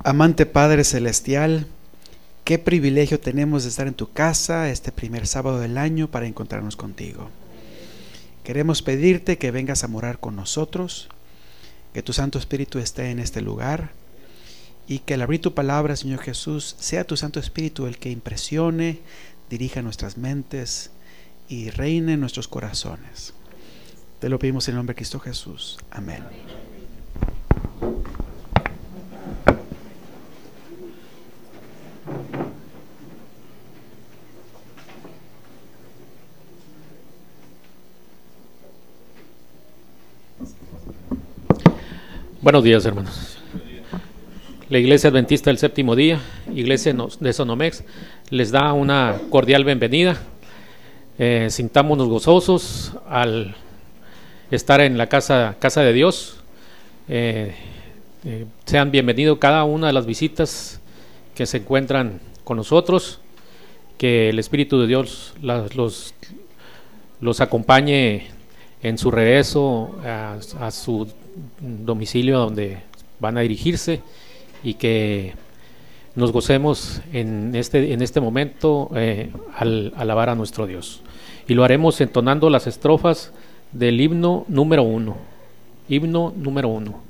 Amante Padre Celestial, qué privilegio tenemos de estar en tu casa este primer sábado del año para encontrarnos contigo. Queremos pedirte que vengas a morar con nosotros, que tu Santo Espíritu esté en este lugar y que al abrir tu palabra, Señor Jesús, sea tu Santo Espíritu el que impresione, dirija nuestras mentes y reine en nuestros corazones. Te lo pedimos en el nombre de Cristo Jesús. Amén. Buenos días, hermanos. La Iglesia Adventista del Séptimo Día, Iglesia de Sonomex, les da una cordial bienvenida. Sintámonos gozosos al estar en la casa de Dios. Sean bienvenidos cada una de las visitas que se encuentran con nosotros. Que el Espíritu de Dios los acompañe en su regreso a su domicilio donde van a dirigirse, y que nos gocemos en este momento al alabar a nuestro Dios, y lo haremos entonando las estrofas del himno número 1. Himno número 1.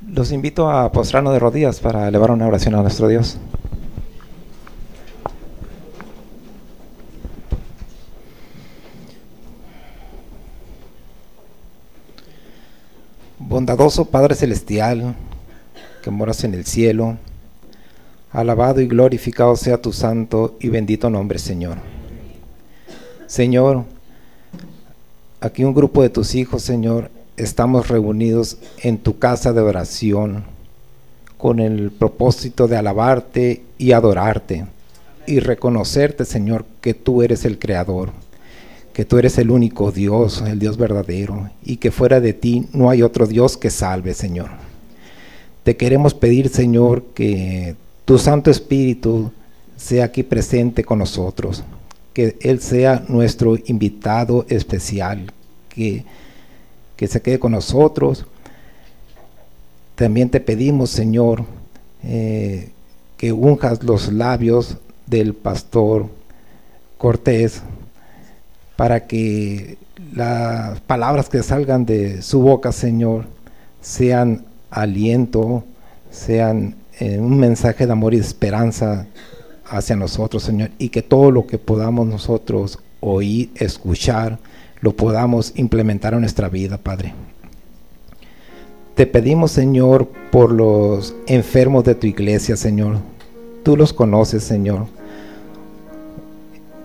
Los invito a postrarnos de rodillas para elevar una oración a nuestro Dios. Bondadoso Padre Celestial, que moras en el cielo, alabado y glorificado sea tu santo y bendito nombre, Señor. Señor, aquí un grupo de tus hijos, Señor, estamos reunidos en tu casa de oración con el propósito de alabarte y adorarte y reconocerte, Señor, que tú eres el Creador, que tú eres el único Dios, el Dios verdadero, y que fuera de ti no hay otro Dios que salve, Señor. Te queremos pedir, Señor, que tu Santo Espíritu sea aquí presente con nosotros, que Él sea nuestro invitado especial, que se quede con nosotros. También te pedimos, Señor, que unjas los labios del pastor Cortés, para que las palabras que salgan de su boca, Señor, sean aliento, sean un mensaje de amor y de esperanza hacia nosotros, Señor, y que todo lo que podamos nosotros oír, escuchar, lo podamos implementar en nuestra vida, Padre. Te pedimos, Señor, por los enfermos de tu iglesia, Señor. Tú los conoces, Señor.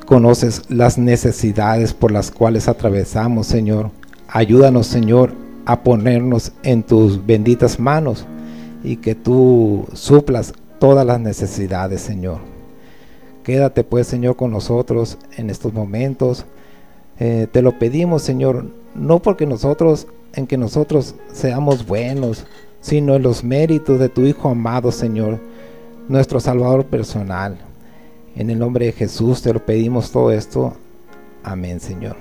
Conoces las necesidades por las cuales atravesamos, Señor. Ayúdanos, Señor, a ponernos en tus benditas manos y que tú suplas todas las necesidades, Señor. Quédate pues, Señor, con nosotros en estos momentos. Te lo pedimos, Señor, no porque nosotros seamos buenos, sino en los méritos de tu Hijo amado, Señor, nuestro Salvador personal. En el nombre de Jesús te lo pedimos todo esto. Amén, Señor.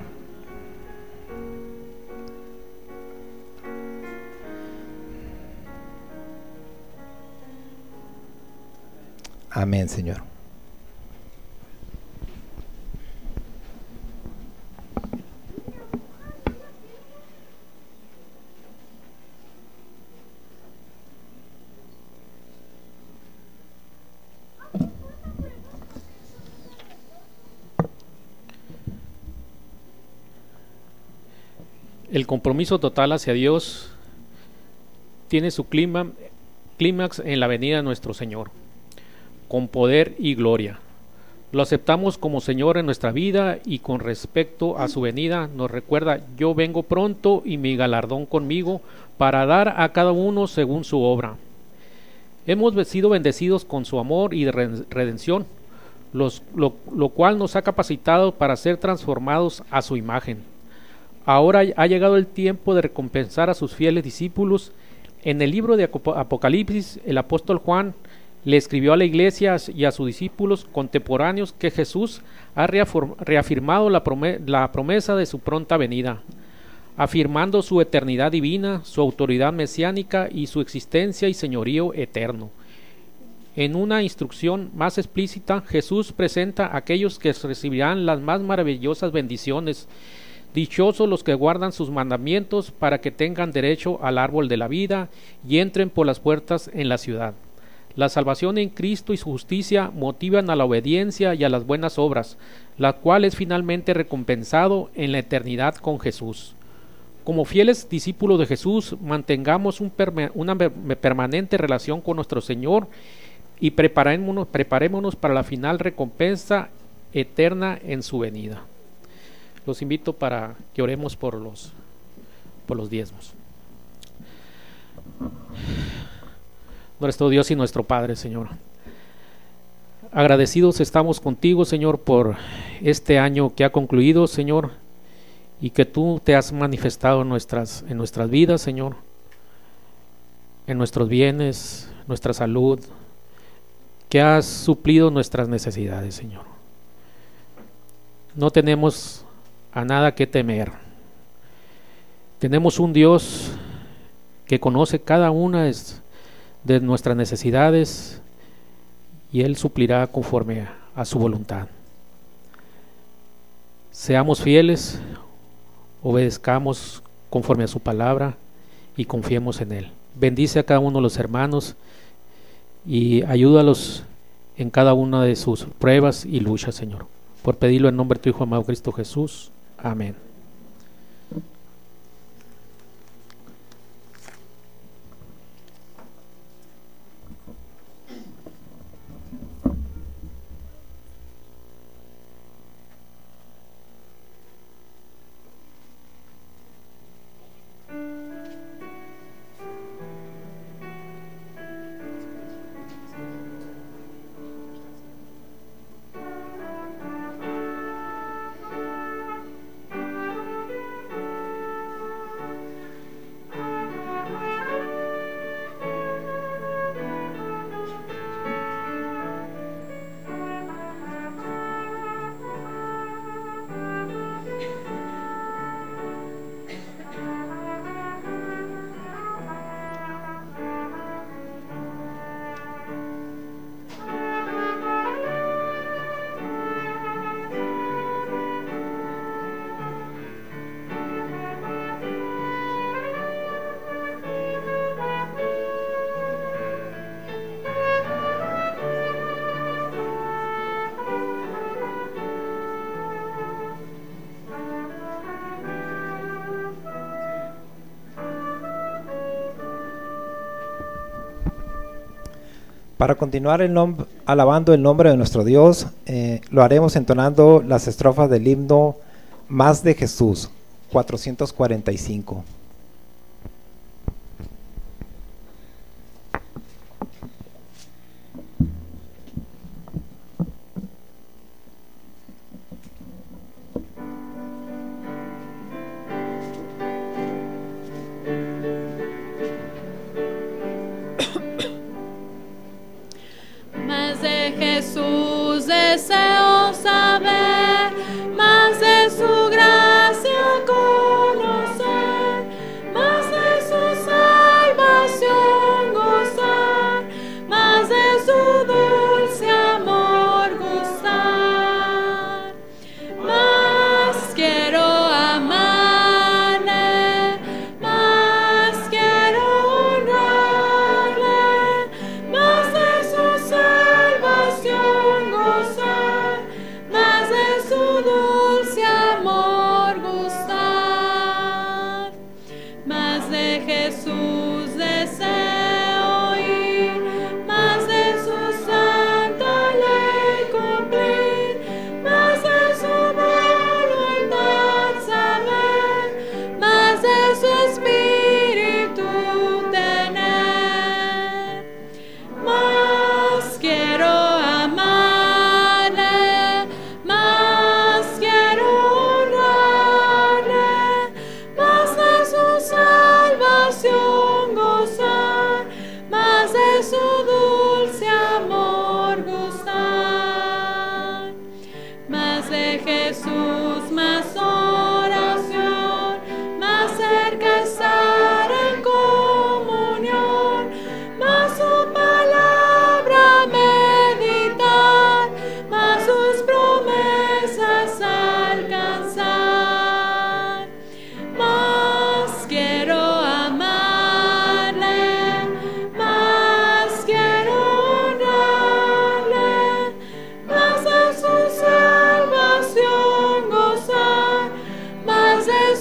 Amén, Señor. El compromiso total hacia Dios tiene su clímax en la venida de nuestro Señor, con poder y gloria. Lo aceptamos como Señor en nuestra vida y con respecto a su venida nos recuerda: yo vengo pronto y mi galardón conmigo para dar a cada uno según su obra. Hemos sido bendecidos con su amor y de redención, lo cual nos ha capacitado para ser transformados a su imagen. Ahora ha llegado el tiempo de recompensar a sus fieles discípulos. En el libro de Apocalipsis, el apóstol Juan le escribió a la iglesia y a sus discípulos contemporáneos que Jesús ha reafirmado la promesa de su pronta venida, afirmando su eternidad divina, su autoridad mesiánica y su existencia y señorío eterno. En una instrucción más explícita, Jesús presenta a aquellos que recibirán las más maravillosas bendiciones. Dichosos los que guardan sus mandamientos para que tengan derecho al árbol de la vida y entren por las puertas en la ciudad. La salvación en Cristo y su justicia motivan a la obediencia y a las buenas obras, la cual es finalmente recompensado en la eternidad con Jesús. Como fieles discípulos de Jesús, mantengamos una permanente relación con nuestro Señor y preparémonos para la final recompensa eterna en su venida. Los invito para que oremos por los diezmos. Nuestro Dios y nuestro Padre, Señor, agradecidos estamos contigo, Señor, por este año que ha concluido, Señor, y que tú te has manifestado en nuestras vidas, Señor, en nuestros bienes, nuestra salud, que has suplido nuestras necesidades, Señor. No tenemos a nada que temer. Tenemos un Dios que conoce cada una de nuestras necesidades y Él suplirá conforme a su voluntad. Seamos fieles, obedezcamos conforme a su palabra y confiemos en Él. Bendice a cada uno de los hermanos y ayúdalos en cada una de sus pruebas y luchas, Señor. Por pedirlo en nombre de tu Hijo amado Cristo Jesús. Amén. Para continuar alabando el nombre de nuestro Dios, lo haremos entonando las estrofas del himno Más de Jesús, 445.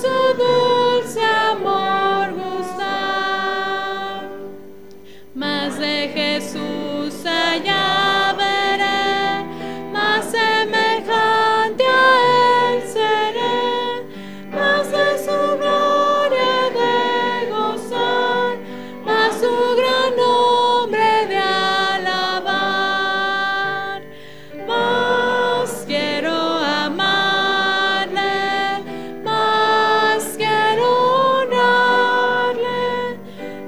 su dulce amor gustar. Más de Jesús allá veré, más semejante a Él seré, más de su gloria de gozar, más su gran nombre de alabar. Más quiero amarle, más quiero honrarle,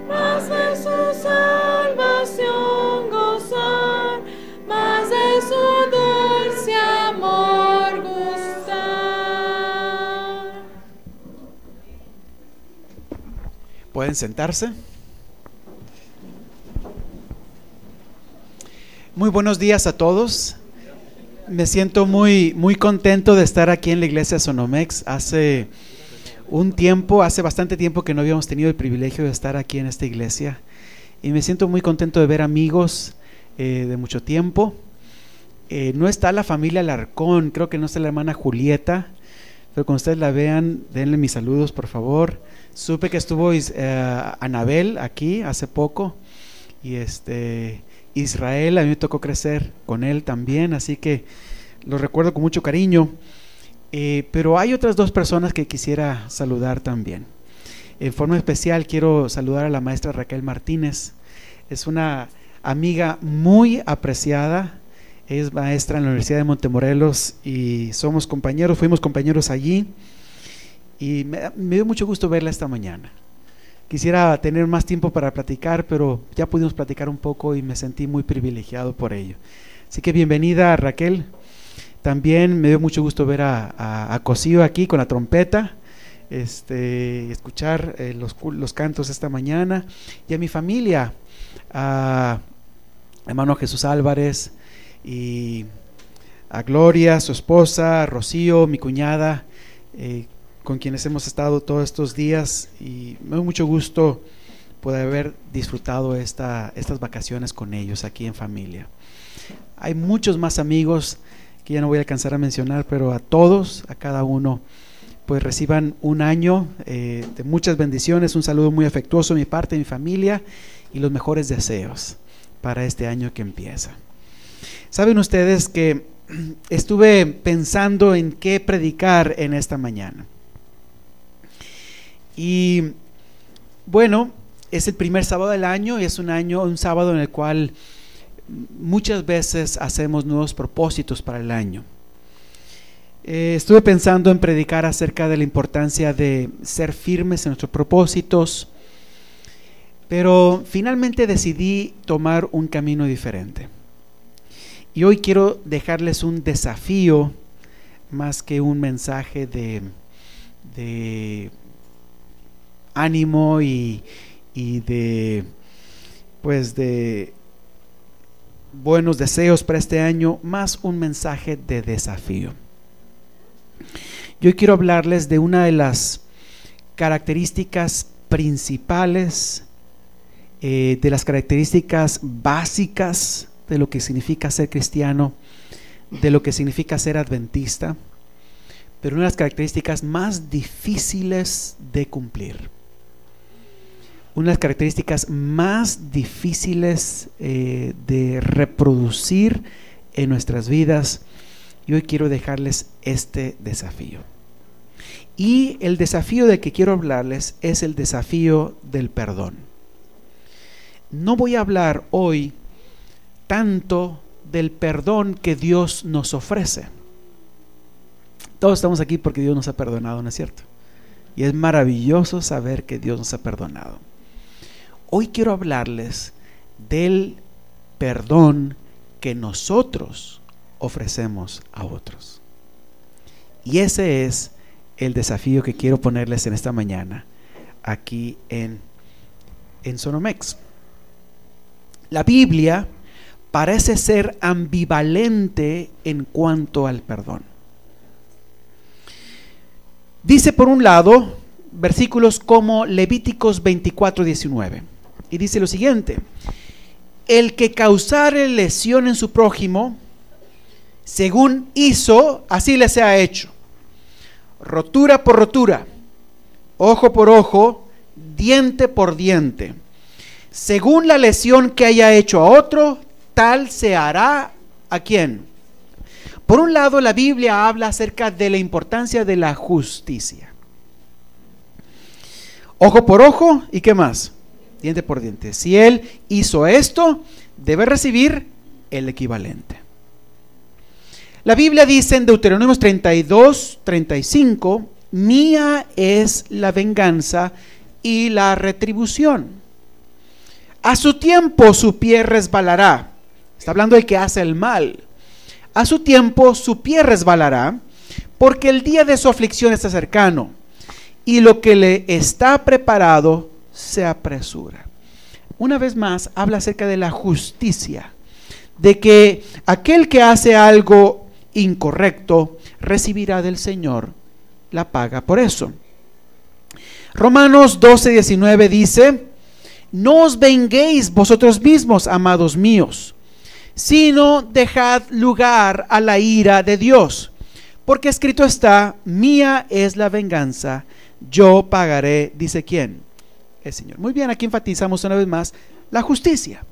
más de su salvación gozar, más de su dulce amor gustar. ¿Pueden sentarse? Muy buenos días a todos. Me siento muy contento de estar aquí en la iglesia Sonomex. Hace bastante tiempo que no habíamos tenido el privilegio de estar aquí en esta iglesia. Y me siento muy contento de ver amigos de mucho tiempo. No está la familia Alarcón, creo que no está la hermana Julieta, pero cuando ustedes la vean, denle mis saludos, por favor. Supe que estuvo Anabel aquí hace poco, y Israel, a mí me tocó crecer con él también, así que lo recuerdo con mucho cariño. Pero hay otras dos personas que quisiera saludar también. En forma especial quiero saludar a la maestra Raquel Martínez. Es una amiga muy apreciada. Es maestra en la Universidad de Montemorelos y fuimos compañeros allí. Y me dio mucho gusto verla esta mañana. Quisiera tener más tiempo para platicar, pero ya pudimos platicar un poco y me sentí muy privilegiado por ello. Así que bienvenida, Raquel. También me dio mucho gusto ver a Cosío aquí con la trompeta, escuchar los cantos esta mañana, y a mi familia, a hermano Jesús Álvarez, y a Gloria, su esposa, a Rocío, mi cuñada, con quienes hemos estado todos estos días, y me da mucho gusto poder haber disfrutado estas vacaciones con ellos aquí en familia. Hay muchos más amigos que ya no voy a alcanzar a mencionar, pero a todos, a cada uno, pues reciban un año de muchas bendiciones, un saludo muy afectuoso de mi parte, de mi familia, y los mejores deseos para este año que empieza. Saben ustedes que estuve pensando en qué predicar en esta mañana. Y bueno, es el primer sábado del año y es un sábado en el cual muchas veces hacemos nuevos propósitos para el año. Estuve pensando en predicar acerca de la importancia de ser firmes en nuestros propósitos, pero finalmente decidí tomar un camino diferente. Y hoy quiero dejarles un desafío más que un mensaje de ánimo y de buenos deseos para este año, más un mensaje de desafío. Yo quiero hablarles de una de las características principales, de las características básicas de lo que significa ser cristiano, de lo que significa ser adventista, pero una de las características más difíciles de cumplir. Una de las características más difíciles de reproducir en nuestras vidas. Y hoy quiero dejarles este desafío. Y el desafío del que quiero hablarles es el desafío del perdón. No voy a hablar hoy tanto del perdón que Dios nos ofrece. Todos estamos aquí porque Dios nos ha perdonado, ¿no es cierto? Y es maravilloso saber que Dios nos ha perdonado. Hoy quiero hablarles del perdón que nosotros ofrecemos a otros. Y ese es el desafío que quiero ponerles en esta mañana aquí en Sonomex. La Biblia parece ser ambivalente en cuanto al perdón. Dice por un lado versículos como Levíticos 24:19, y dice lo siguiente: el que causare lesión en su prójimo, según hizo, así le sea hecho, rotura por rotura, ojo por ojo, diente por diente. Según la lesión que haya hecho a otro, tal se hará ¿a quién? Por un lado, la Biblia habla acerca de la importancia de la justicia. Ojo por ojo, ¿y qué más? Diente por diente. Si él hizo esto, debe recibir el equivalente. La Biblia dice en Deuteronomio 32:35, mía es la venganza y la retribución. A su tiempo su pie resbalará. Está hablando del que hace el mal. A su tiempo su pie resbalará, porque el día de su aflicción está cercano, y lo que le está preparado se apresura. Una vez más, habla acerca de la justicia, de que aquel que hace algo incorrecto recibirá del Señor la paga por eso. Romanos 12:19 dice: no os venguéis vosotros mismos, amados míos, sino dejad lugar a la ira de Dios, porque escrito está: mía es la venganza, yo pagaré, dice ¿quién? El Señor. Muy bien, aquí enfatizamos una vez más la justicia.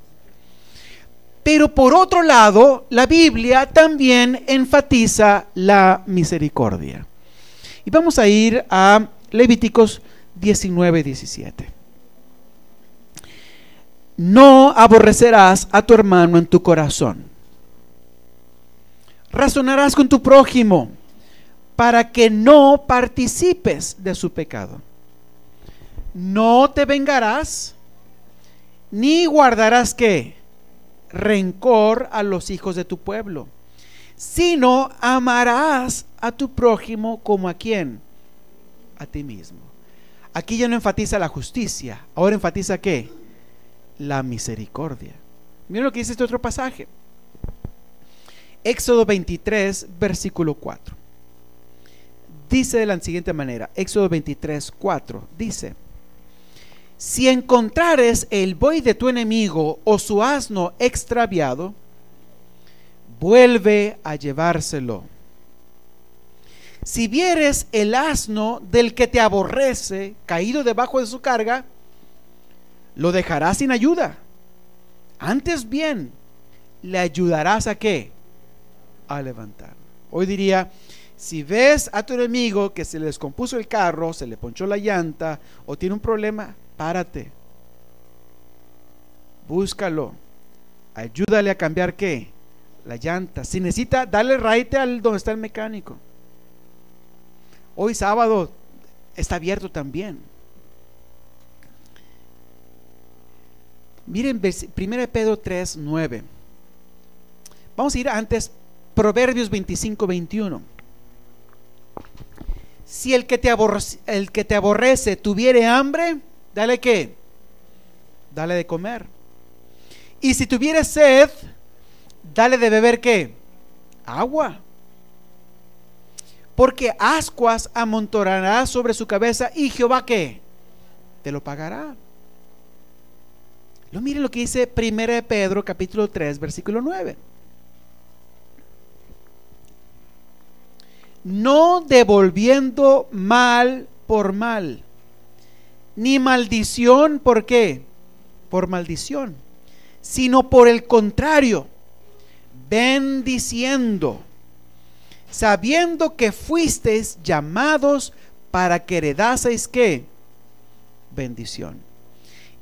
Pero por otro lado, la Biblia también enfatiza la misericordia. Y vamos a ir a Levíticos 19:17. No aborrecerás a tu hermano en tu corazón. Razonarás con tu prójimo para que no participes de su pecado. No te vengarás, ni guardarás ¿qué? Rencor a los hijos de tu pueblo, sino amarás a tu prójimo como ¿a quién? A ti mismo. Aquí ya no enfatiza la justicia, ahora enfatiza ¿qué? La misericordia. Miren lo que dice este otro pasaje. Éxodo 23, versículo 4. Dice de la siguiente manera, Éxodo 23, 4, dice: si encontrares el buey de tu enemigo o su asno extraviado, vuelve a llevárselo. Si vieres el asno del que te aborrece caído debajo de su carga, lo dejarás sin ayuda. Antes bien, le ayudarás ¿a qué? A levantar. Hoy diría: si ves a tu enemigo que se le descompuso el carro, se le ponchó la llanta o tiene un problema, párate, búscalo, ayúdale a cambiar ¿qué? La llanta. Si necesita, dale raite al donde está el mecánico. Hoy sábado está abierto también. Miren 1 Pedro 3, 9. Vamos a ir antes, Proverbios 25:21. Si el que te aborrece tuviere hambre, dale ¿qué? Dale de comer. Y si tuviere sed, dale de beber ¿qué? Agua. Porque ascuas amontonará sobre su cabeza, y Jehová ¿qué? Te lo pagará. Miren lo que dice 1 Pedro capítulo 3, versículo 9. No devolviendo mal por mal, ni maldición ¿por qué? Por maldición, sino por el contrario, bendiciendo, sabiendo que fuisteis llamados para que heredaseis ¿qué? Bendición.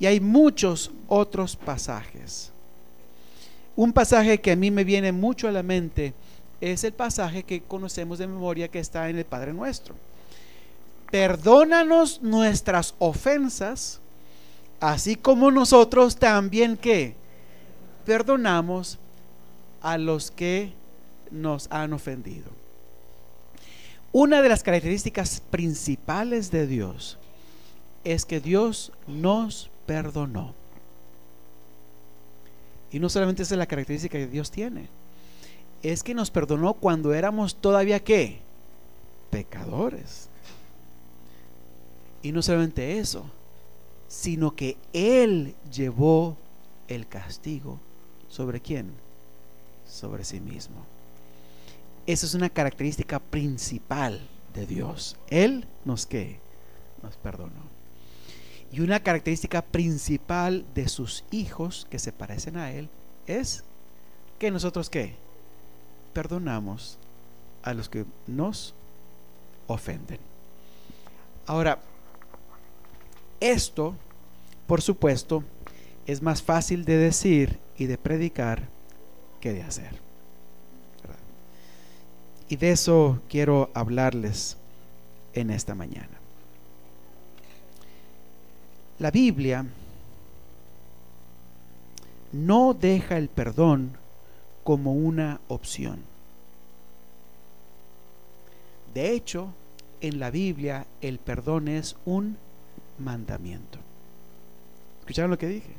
Y hay muchos otros pasajes. Un pasaje que a mí me viene mucho a la mente es el pasaje que conocemos de memoria, que está en el Padre Nuestro. Perdónanos nuestras ofensas, así como nosotros también ¿qué? Perdonamos a los que nos han ofendido. Una de las características principales de Dios es que Dios nos perdonó. Y no solamente esa es la característica que Dios tiene, es que nos perdonó cuando éramos todavía ¿qué? Pecadores. Y no solamente eso, sino que Él llevó el castigo ¿sobre quién? Sobre sí mismo. Esa es una característica principal de Dios. Él nos ¿qué? nos perdonó. Y una característica principal de sus hijos que se parecen a Él es que nosotros ¿qué? Perdonamos a los que nos ofenden. Ahora, esto, por supuesto, es más fácil de decir y de predicar que de hacer, ¿verdad? Y de eso quiero hablarles en esta mañana. La Biblia no deja el perdón como una opción. De hecho, en la Biblia el perdón es un mandamiento. ¿Escucharon lo que dije?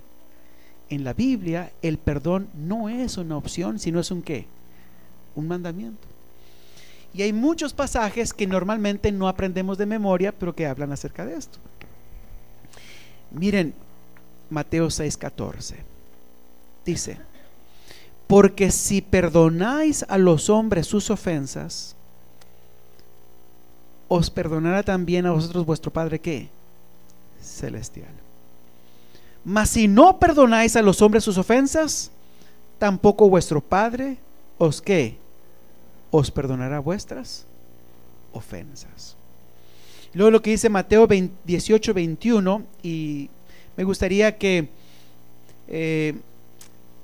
En la Biblia el perdón no es una opción, sino es un ¿qué? Un mandamiento. Y hay muchos pasajes que normalmente no aprendemos de memoria, pero que hablan acerca de esto. Miren, Mateo 6:14 dice: porque si perdonáis a los hombres sus ofensas, os perdonará también a vosotros vuestro Padre ¿qué? Celestial. Mas si no perdonáis a los hombres sus ofensas, tampoco vuestro Padre os ¿qué? Os perdonará vuestras ofensas. Luego lo que dice Mateo 18:21, y me gustaría que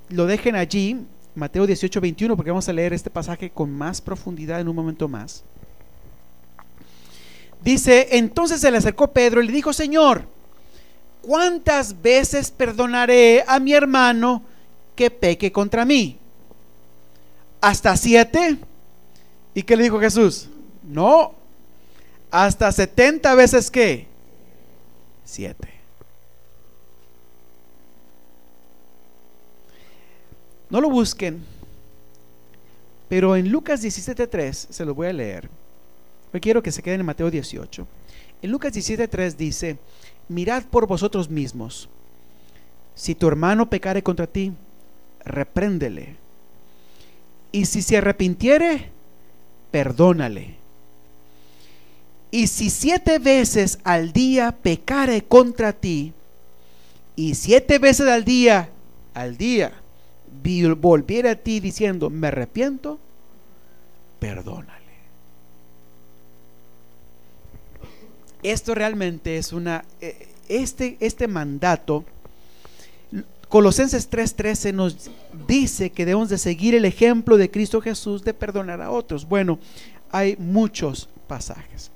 lo dejen allí, Mateo 18:21, porque vamos a leer este pasaje con más profundidad en un momento más. Dice: entonces se le acercó Pedro y le dijo: Señor, ¿cuántas veces perdonaré a mi hermano que peque contra mí? ¿Hasta 7? ¿Y qué le dijo Jesús? No, hasta 70 veces ¿qué? 7. No lo busquen, pero en Lucas 17:3 se lo voy a leer. Hoy quiero que se queden en Mateo 18. En Lucas 17:3 dice: mirad por vosotros mismos, si tu hermano pecare contra ti, repréndele, y si se arrepintiere, perdónale. Y si 7 veces al día pecare contra ti, y 7 veces al día volviera a ti diciendo: me arrepiento, perdónale. Esto realmente es este mandato. Colosenses 3:13 nos dice que debemos de seguir el ejemplo de Cristo Jesús de perdonar a otros. Bueno, hay muchos pasajes.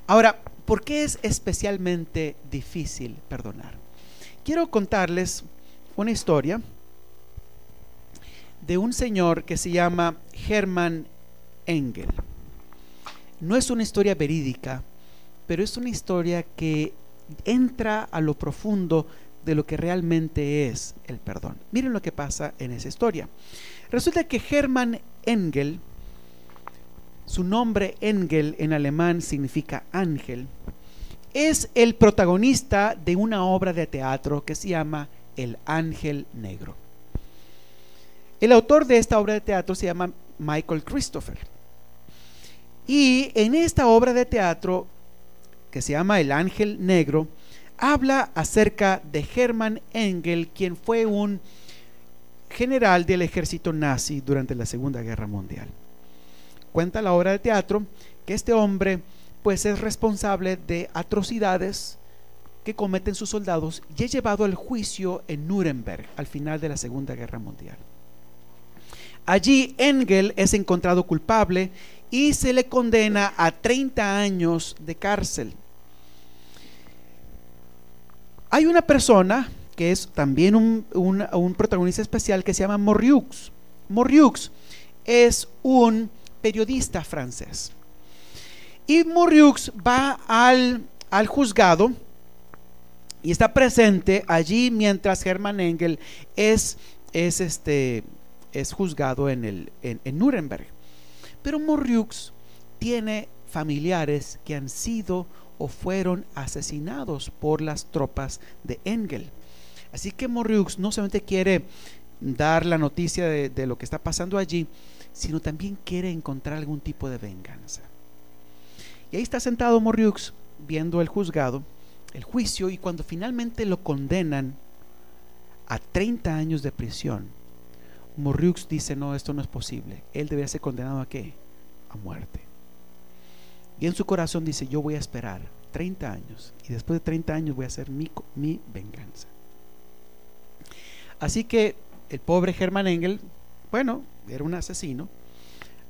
Ahora, ¿por qué es especialmente difícil perdonar? Quiero contarles una historia de un señor que se llama Hermann Engel. No es una historia verídica, pero es una historia que entra a lo profundo de lo que realmente es el perdón. Miren lo que pasa en esa historia. Resulta que Hermann Engel, su nombre Engel en alemán significa ángel, es el protagonista de una obra de teatro que se llama El Ángel Negro. El autor de esta obra de teatro se llama Michael Christopher. Y en esta obra de teatro, que se llama El Ángel Negro, habla acerca de Hermann Engel, quien fue un general del ejército nazi durante la Segunda Guerra Mundial. Cuenta la obra de teatro que este hombre pues es responsable de atrocidades que cometen sus soldados y es llevado al juicio en Nuremberg al final de la Segunda Guerra Mundial. Allí Engel es encontrado culpable y se le condena a 30 años de cárcel. Hay una persona que es también un protagonista especial que se llama Moriux. Moriux es un periodista francés. Y Moriux va al juzgado y está presente allí mientras Hermann Engel es juzgado en Nuremberg. Pero Moriux tiene familiares que han sido o fueron asesinados por las tropas de Engel. Así que Moriux no solamente quiere dar la noticia de lo que está pasando allí, sino también quiere encontrar algún tipo de venganza. Y ahí está sentado Moriux viendo el juzgado, el juicio, y cuando finalmente lo condenan a 30 años de prisión, Morriux dice: no, esto no es posible. Él debería ser condenado ¿a qué? A muerte. Y en su corazón dice: yo voy a esperar 30 años, y después de 30 años voy a hacer mi venganza. Así que el pobre Hermann Engel, bueno, era un asesino,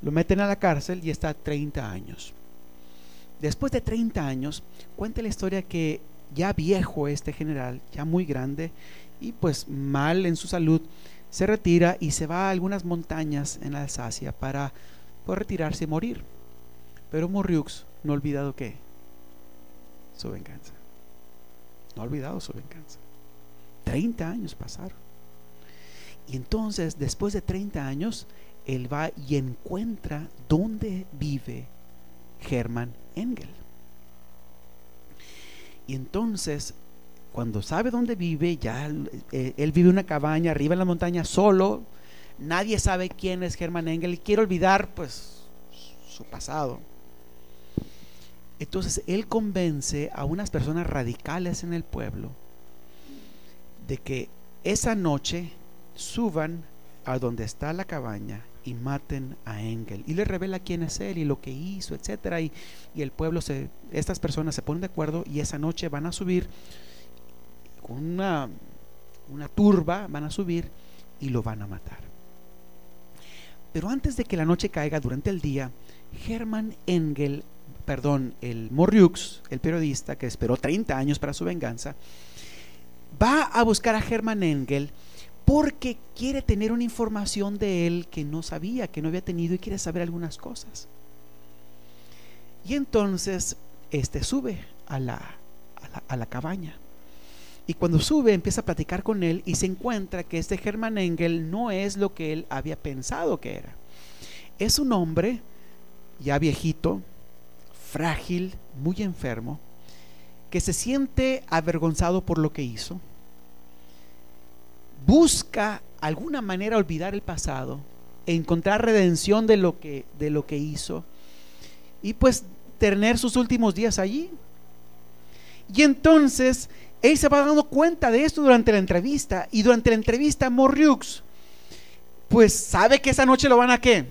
lo meten a la cárcel y está 30 años. Después de 30 años, cuenta la historia que ya viejo este general, ya muy grande y pues mal en su salud, se retira y se va a algunas montañas en Alsacia para retirarse y morir. Pero Morriux no ha olvidado ¿qué? Su venganza. No ha olvidado su venganza. 30 años pasaron. Y entonces, después de 30 años, él va y encuentra dónde vive Hermann Engel. Y entonces, cuando sabe dónde vive, ya él vive en una cabaña arriba en la montaña solo. Nadie sabe quién es Hermann Engel y quiere olvidar pues su pasado. Entonces él convence a unas personas radicales en el pueblo de que esa noche suban a donde está la cabaña y maten a Engel, y le revela quién es él y lo que hizo, etcétera, y el pueblo estas personas se ponen de acuerdo, y esa noche van a subir con una turba, van a subir y lo van a matar. Pero antes de que la noche caiga, durante el día, el Morriux, el periodista que esperó 30 años para su venganza, va a buscar a Hermann Engel porque quiere tener una información de él que no sabía, que no había tenido, y quiere saber algunas cosas. Y entonces sube a la cabaña, y cuando sube empieza a platicar con él y se encuentra que este Hermann Engel no es lo que él había pensado que era. Es un hombre ya viejito, frágil, muy enfermo, que se siente avergonzado por lo que hizo. Busca alguna manera olvidar el pasado, encontrar redención de lo que hizo, y pues tener sus últimos días allí. Y entonces él se va dando cuenta de esto durante la entrevista, y durante la entrevista Morriux pues sabe que esa noche lo van a ¿qué?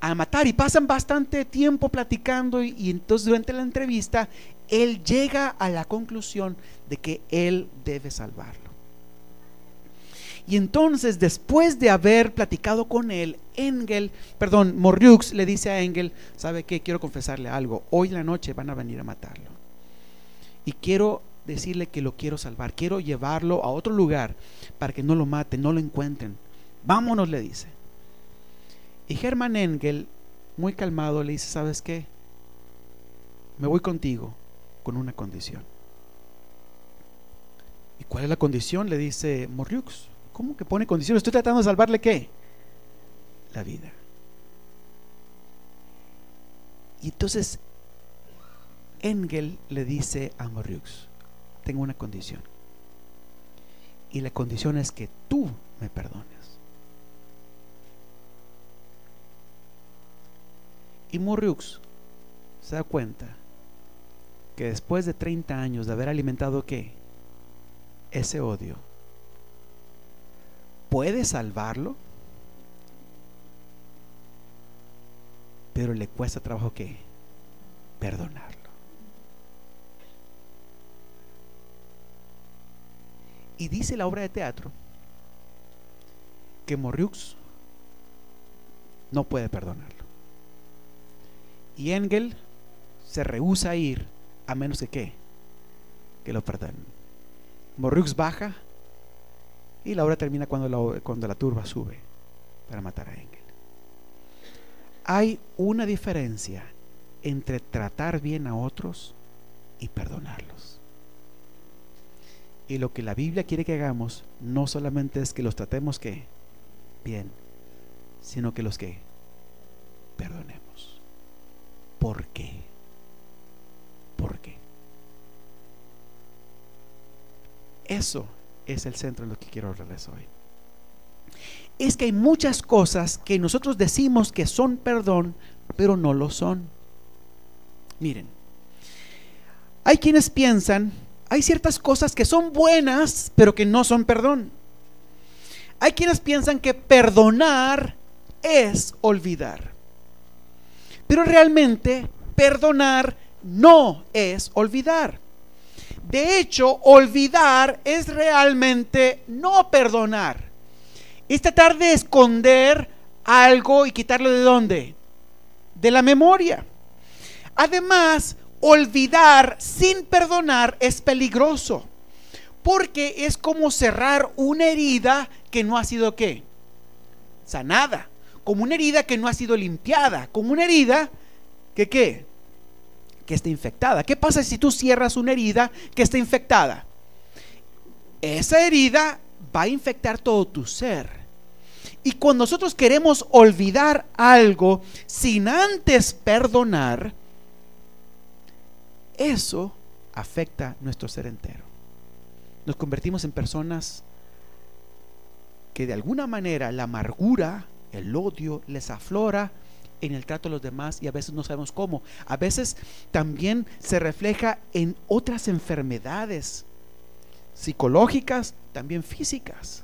A matar, y pasan bastante tiempo platicando, y entonces durante la entrevista él llega a la conclusión de que él debe salvarlo. Y entonces, después de haber platicado con él, Morriux le dice a Engel: ¿sabe qué? Quiero confesarle algo. Hoy en la noche van a venir a matarlo, y quiero decirle que lo quiero salvar. Quiero llevarlo a otro lugar para que no lo maten, no lo encuentren. Vámonos, le dice. Y Hermann Engel, muy calmado, le dice: ¿sabes qué? Me voy contigo con una condición. ¿Y cuál es la condición? Le dice Morriux. ¿Cómo que pone condiciones? Estoy tratando de salvarle ¿qué? La vida. Y entonces Engel le dice a Morriux: tengo una condición, y la condición es que tú me perdones. Y Morriux se da cuenta que después de 30 años de haber alimentado ¿qué? Ese odio, puede salvarlo, pero le cuesta trabajo ¿qué? Perdonarlo. Y dice la obra de teatro que Morriux no puede perdonarlo, y Engel se rehúsa a ir a menos que ¿qué? Que lo perdonen. Morriux baja, y la obra termina cuando la turba sube para matar a Engel. Hay una diferencia entre tratar bien a otros y perdonarlos. Y lo que la Biblia quiere que hagamos no solamente es que los tratemos ¿qué? Bien, sino que los que perdonemos. ¿Por qué? ¿Por qué? Eso es el centro en lo que quiero hablarles hoy. Es que hay muchas cosas que nosotros decimos que son perdón, pero no lo son. Miren, hay quienes piensan, hay ciertas cosas que son buenas, pero que no son perdón. Hay quienes piensan que perdonar es olvidar. Pero realmente perdonar no es olvidar. De hecho, olvidar es realmente no perdonar. Es tratar de esconder algo y quitarlo ¿de dónde? De la memoria. Además, olvidar sin perdonar es peligroso, porque es como cerrar una herida que no ha sido ¿qué? Sanada, como una herida que no ha sido limpiada, como una herida que ¿qué? Que está infectada. ¿Qué pasa si tú cierras una herida que está infectada? Esa herida va a infectar todo tu ser. Y cuando nosotros queremos olvidar algo sin antes perdonar, eso afecta nuestro ser entero. Nos convertimos en personas que de alguna manera la amargura, el odio les aflora en el trato de los demás, y a veces no sabemos cómo. A veces también se refleja en otras enfermedades psicológicas, también físicas,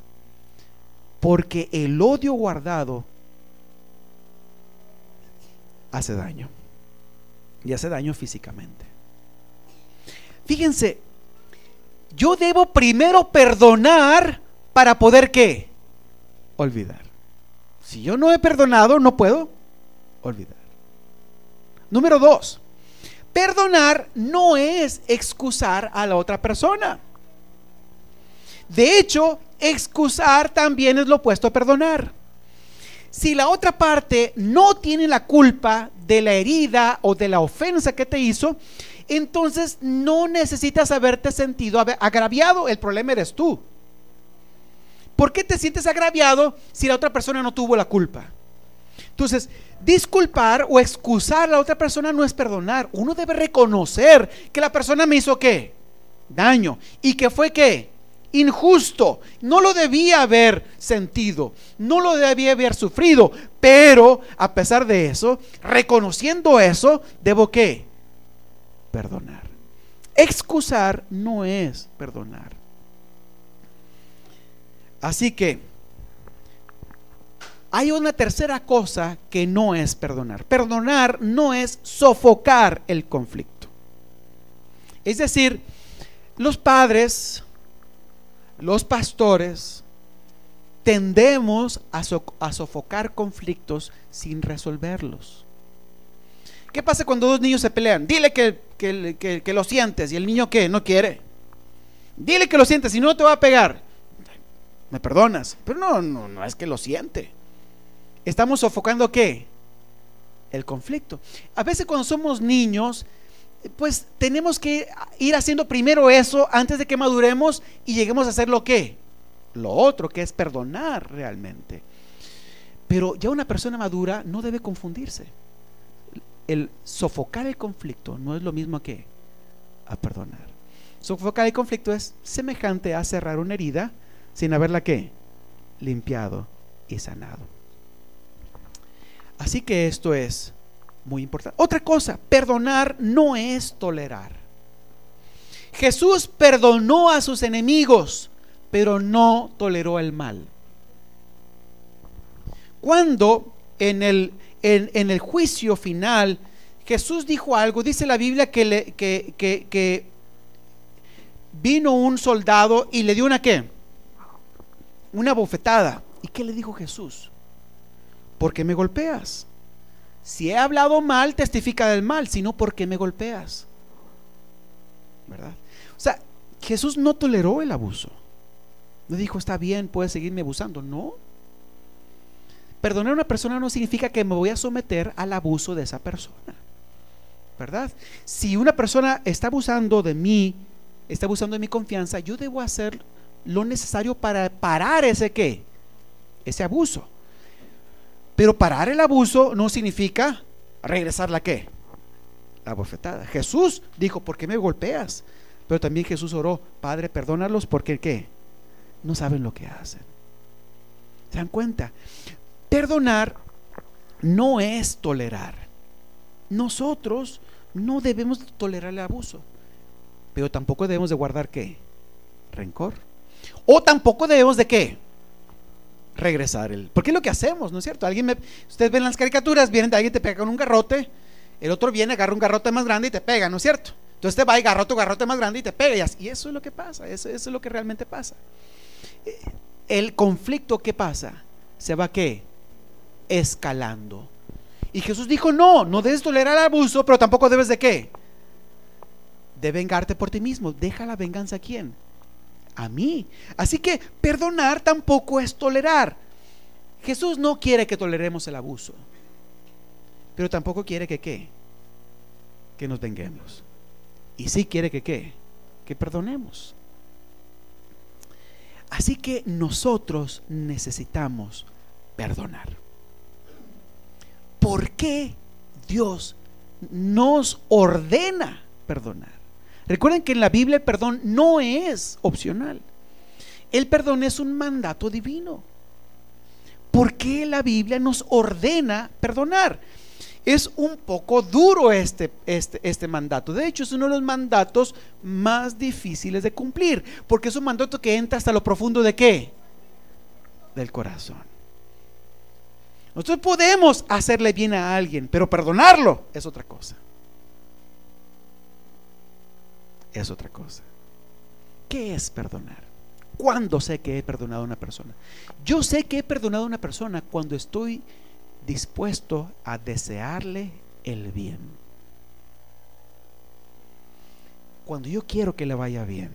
porque el odio guardado hace daño, y hace daño físicamente. Fíjense, yo debo primero perdonar para poder ¿qué? Olvidar. Si yo no he perdonado, no puedo olvidar. Número 2, perdonar no es excusar a la otra persona. De hecho, excusar también es lo opuesto a perdonar. Si la otra parte no tiene la culpa de la herida o de la ofensa que te hizo, entonces no necesitas haberte sentido agraviado. El problema eres tú. ¿Por qué te sientes agraviado si la otra persona no tuvo la culpa? Entonces, disculpar o excusar a la otra persona no es perdonar. Uno debe reconocer que la persona me hizo ¿qué? Daño, y que fue ¿qué? Injusto. No lo debía haber sentido, no lo debía haber sufrido, pero a pesar de eso, reconociendo eso, debo ¿qué? Perdonar. Excusar no es perdonar. Así que hay una tercera cosa que no es perdonar. Perdonar no es sofocar el conflicto. Es decir, los padres, los pastores, tendemos a sofocar conflictos sin resolverlos. ¿Qué pasa cuando dos niños se pelean? Dile que lo sientes, y el niño ¿qué? No quiere. Dile que lo sientes, si no te va a pegar. ¿Me perdonas? Pero no es que lo siente. Estamos sofocando ¿qué? El conflicto. A veces cuando somos niños, pues tenemos que ir haciendo primero eso antes de que maduremos y lleguemos a hacer lo ¿qué? Lo otro, que es perdonar realmente. Pero ya una persona madura no debe confundirse. El sofocar el conflicto no es lo mismo que a perdonar. Sofocar el conflicto es semejante a cerrar una herida sin haberla ¿qué? Limpiado y sanado. Así que esto es muy importante. Otra cosa, perdonar no es tolerar. Jesús perdonó a sus enemigos, pero no toleró el mal. Cuando en el juicio final Jesús dijo algo, dice la Biblia que vino un soldado y le dio una ¿qué? Una bofetada. ¿Y qué le dijo Jesús? ¿Por qué me golpeas? Si he hablado mal, testifica del mal, sino ¿por qué me golpeas? ¿Verdad? O sea, Jesús no toleró el abuso. No dijo, está bien, puedes seguirme abusando. No. Perdonar a una persona no significa que me voy a someter al abuso de esa persona, ¿verdad? Si una persona está abusando de mí, está abusando de mi confianza, yo debo hacer lo necesario para parar ese ¿qué? Ese abuso. Pero parar el abuso no significa regresar la ¿qué? La bofetada. Jesús dijo, ¿por qué me golpeas? Pero también Jesús oró, Padre, perdónalos porque ¿qué? No saben lo que hacen. ¿Se dan cuenta? Perdonar no es tolerar. Nosotros no debemos tolerar el abuso. pero tampoco debemos de guardar ¿qué? Rencor. O tampoco debemos de ¿qué? Regresar porque es lo que hacemos, ¿no es cierto? Ustedes ven las caricaturas, vienen de alguien, te pega con un garrote, el otro viene, agarra un garrote más grande y te pega, ¿no es cierto? Entonces te va y agarra otro garrote más grande y te pega, y eso es lo que pasa, eso es lo que realmente pasa. El conflicto, ¿qué pasa? Se va ¿qué? Escalando. Y Jesús dijo: no debes tolerar el abuso, pero tampoco debes de ¿qué? De vengarte por ti mismo. Deja la venganza ¿a quién? A mí. Así que perdonar tampoco es tolerar. Jesús no quiere que toleremos el abuso, pero tampoco quiere que ¿qué? Que nos venguemos. Y sí quiere que ¿qué? Que perdonemos. Así que nosotros necesitamos perdonar. ¿Por qué Dios nos ordena perdonar? Recuerden que en la Biblia el perdón no es opcional. El perdón es un mandato divino. ¿Por qué la Biblia nos ordena perdonar? Es un poco duro este mandato. De hecho, es uno de los mandatos más difíciles de cumplir, porque es un mandato que entra hasta lo profundo de ¿qué? Del corazón. Nosotros podemos hacerle bien a alguien, pero perdonarlo es otra cosa. Es otra cosa. ¿Qué es perdonar? ¿Cuándo sé que he perdonado a una persona? Yo sé que he perdonado a una persona cuando estoy dispuesto a desearle el bien. Cuando yo quiero que le vaya bien.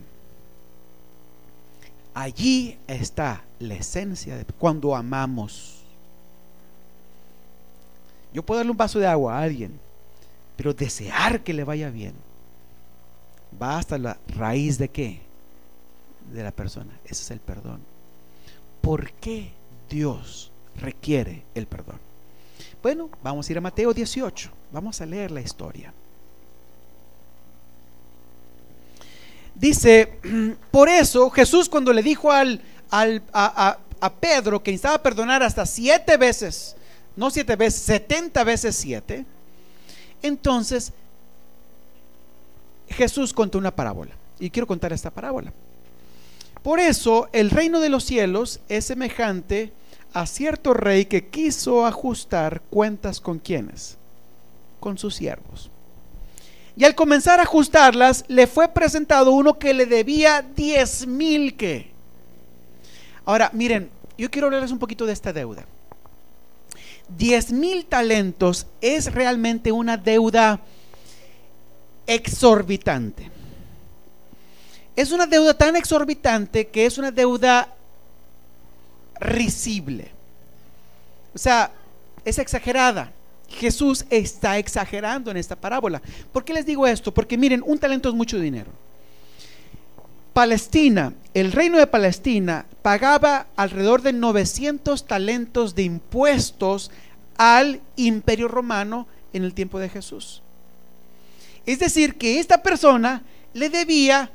Allí está la esencia de cuando amamos. Yo puedo darle un vaso de agua a alguien, pero desear que le vaya bien va hasta la raíz de ¿qué? De la persona. Ese es el perdón. ¿Por qué Dios requiere el perdón? Bueno, vamos a ir a Mateo 18. Vamos a leer la historia. Dice: por eso Jesús, cuando le dijo a Pedro que necesitaba perdonar hasta 7 veces, no 7 veces, 70 veces 7, entonces Jesús contó una parábola, y quiero contar esta parábola. Por eso el reino de los cielos es semejante a cierto rey que quiso ajustar cuentas ¿con quiénes? Con sus siervos. Y al comenzar a ajustarlas, le fue presentado uno que le debía 10,000 ¿qué? Ahora miren, yo quiero hablarles un poquito de esta deuda. 10,000 talentos es realmente una deuda exorbitante. Es una deuda tan exorbitante que es una deuda risible. O sea, es exagerada. Jesús está exagerando en esta parábola. ¿Por qué les digo esto? Porque miren, un talento es mucho dinero. Palestina, el reino de Palestina pagaba alrededor de 900 talentos de impuestos al Imperio Romano en el tiempo de Jesús. Es decir, que esta persona le debía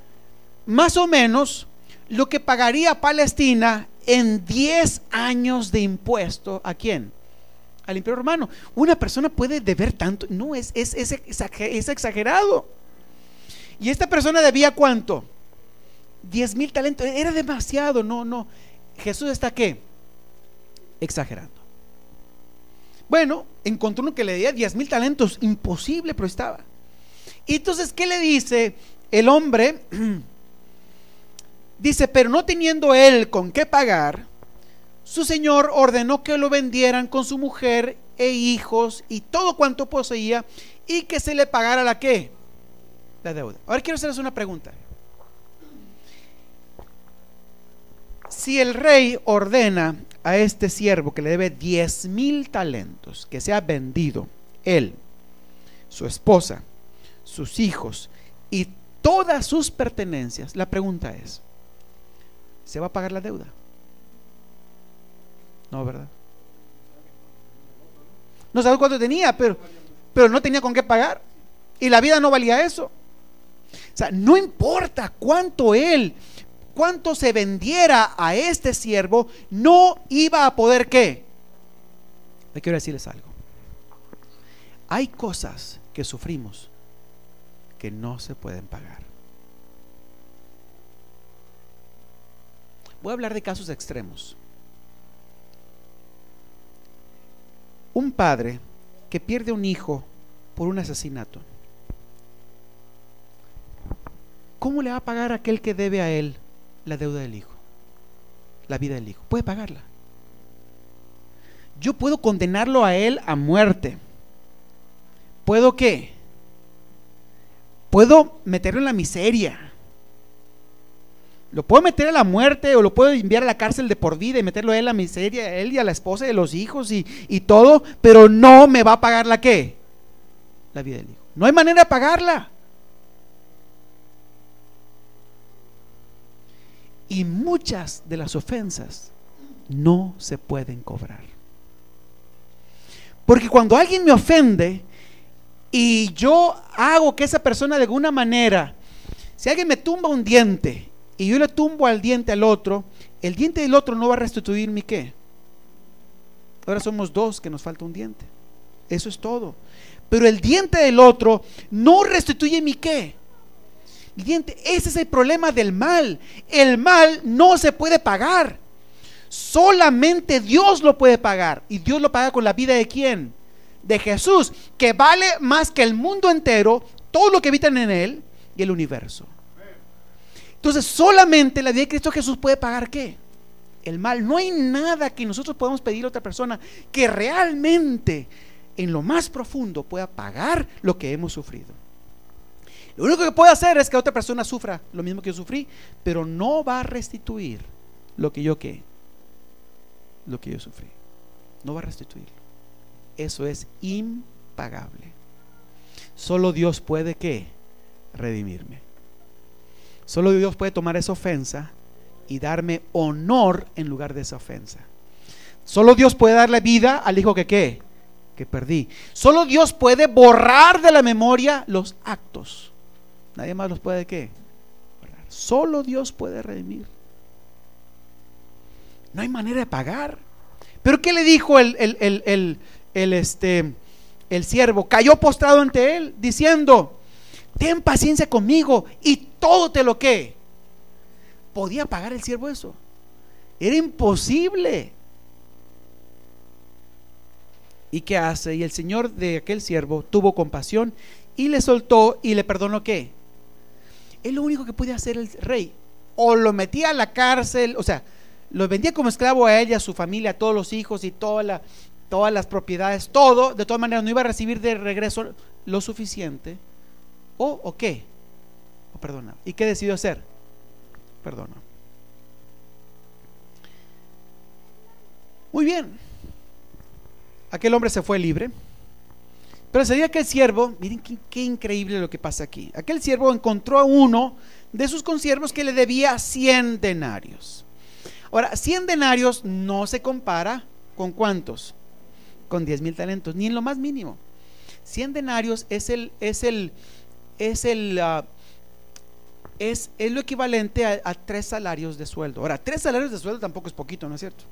más o menos lo que pagaría Palestina en 10 años de impuesto. ¿A quién? Al Imperio Romano. Una persona puede deber tanto. No, es exagerado. Y esta persona debía ¿cuánto? 10,000 talentos. Era demasiado. No. Jesús está ¿qué? Exagerando. Bueno, encontró uno que le debía 10,000 talentos. Imposible, pero estaba. Y entonces, ¿qué le dice el hombre? Dice: pero no teniendo él con qué pagar, su señor ordenó que lo vendieran con su mujer e hijos y todo cuanto poseía, y que se le pagara la ¿qué? La deuda. Ahora quiero hacerles una pregunta. Si el rey ordena a este siervo que le debe 10,000 talentos, que sea vendido, él, su esposa, sus hijos y todas sus pertenencias, la pregunta es: ¿se va a pagar la deuda? No, ¿verdad? No sabe cuánto tenía, pero no tenía con qué pagar, y la vida no valía eso. O sea, no importa cuánto se vendiera a este siervo, no iba a poder ¿qué? Le quiero decirles algo. Hay cosas que sufrimos que no se pueden pagar. Voy a hablar de casos extremos. Un padre que pierde un hijo por un asesinato, ¿cómo le va a pagar a aquel que debe a él la deuda del hijo? La vida del hijo. Puede pagarla. Yo puedo condenarlo a él a muerte. ¿Puedo qué? Puedo meterlo en la miseria. Lo puedo meter a la muerte, o lo puedo enviar a la cárcel de por vida y meterlo a él a la miseria, a él y a la esposa y a los hijos y todo, pero no me va a pagar la ¿qué? La vida del hijo. No hay manera de pagarla. Y muchas de las ofensas no se pueden cobrar. Porque cuando alguien me ofende y yo hago que esa persona de alguna manera, si alguien me tumba un diente y yo le tumbo al diente al otro, el diente del otro no va a restituir mi ¿qué? Ahora somos dos que nos falta un diente. Eso es todo. Pero el diente del otro no restituye mi ¿qué? Mi diente. Ese es el problema del mal. El mal no se puede pagar. Solamente Dios lo puede pagar. Y Dios lo paga con la vida de ¿quién? De Jesús, que vale más que el mundo entero, todo lo que habitan en él y el universo. Entonces solamente la vida de Cristo Jesús puede pagar ¿qué? El mal. No hay nada que nosotros podamos pedir a otra persona que realmente en lo más profundo pueda pagar lo que hemos sufrido. Lo único que puede hacer es que otra persona sufra lo mismo que yo sufrí, pero no va a restituir lo que yo ¿qué? Lo que yo sufrí. No va a restituirlo. Eso es impagable. Solo Dios puede ¿qué? Redimirme. Solo Dios puede tomar esa ofensa y darme honor en lugar de esa ofensa. Solo Dios puede darle vida al hijo que ¿qué? Que perdí. Solo Dios puede borrar de la memoria los actos. Nadie más los puede ¿qué? Borrar. Solo Dios puede redimir. No hay manera de pagar. Pero ¿qué le dijo el siervo? Cayó postrado ante él diciendo: ten paciencia conmigo y todo te lo que. ¿Podía pagar el siervo eso? Era imposible. ¿Y qué hace? Y el señor de aquel siervo tuvo compasión y le soltó y le perdonó ¿qué? Es lo único que podía hacer el rey. O lo metía a la cárcel, o sea, lo vendía como esclavo a él y a su familia, a todos los hijos y todas las propiedades, todo. De todas maneras no iba a recibir de regreso lo suficiente. ¿O qué? O perdona. ¿Y qué decidió hacer? Perdona. Muy bien. Aquel hombre se fue libre. Pero se veía que el siervo, miren qué increíble lo que pasa aquí. Aquel siervo encontró a uno de sus consiervos que le debía 100 denarios. Ahora, 100 denarios no se compara con ¿cuántos? Con 10,000 talentos, ni en lo más mínimo. 100 denarios es lo equivalente a 3 salarios de sueldo. Ahora, 3 salarios de sueldo tampoco es poquito, ¿no es cierto?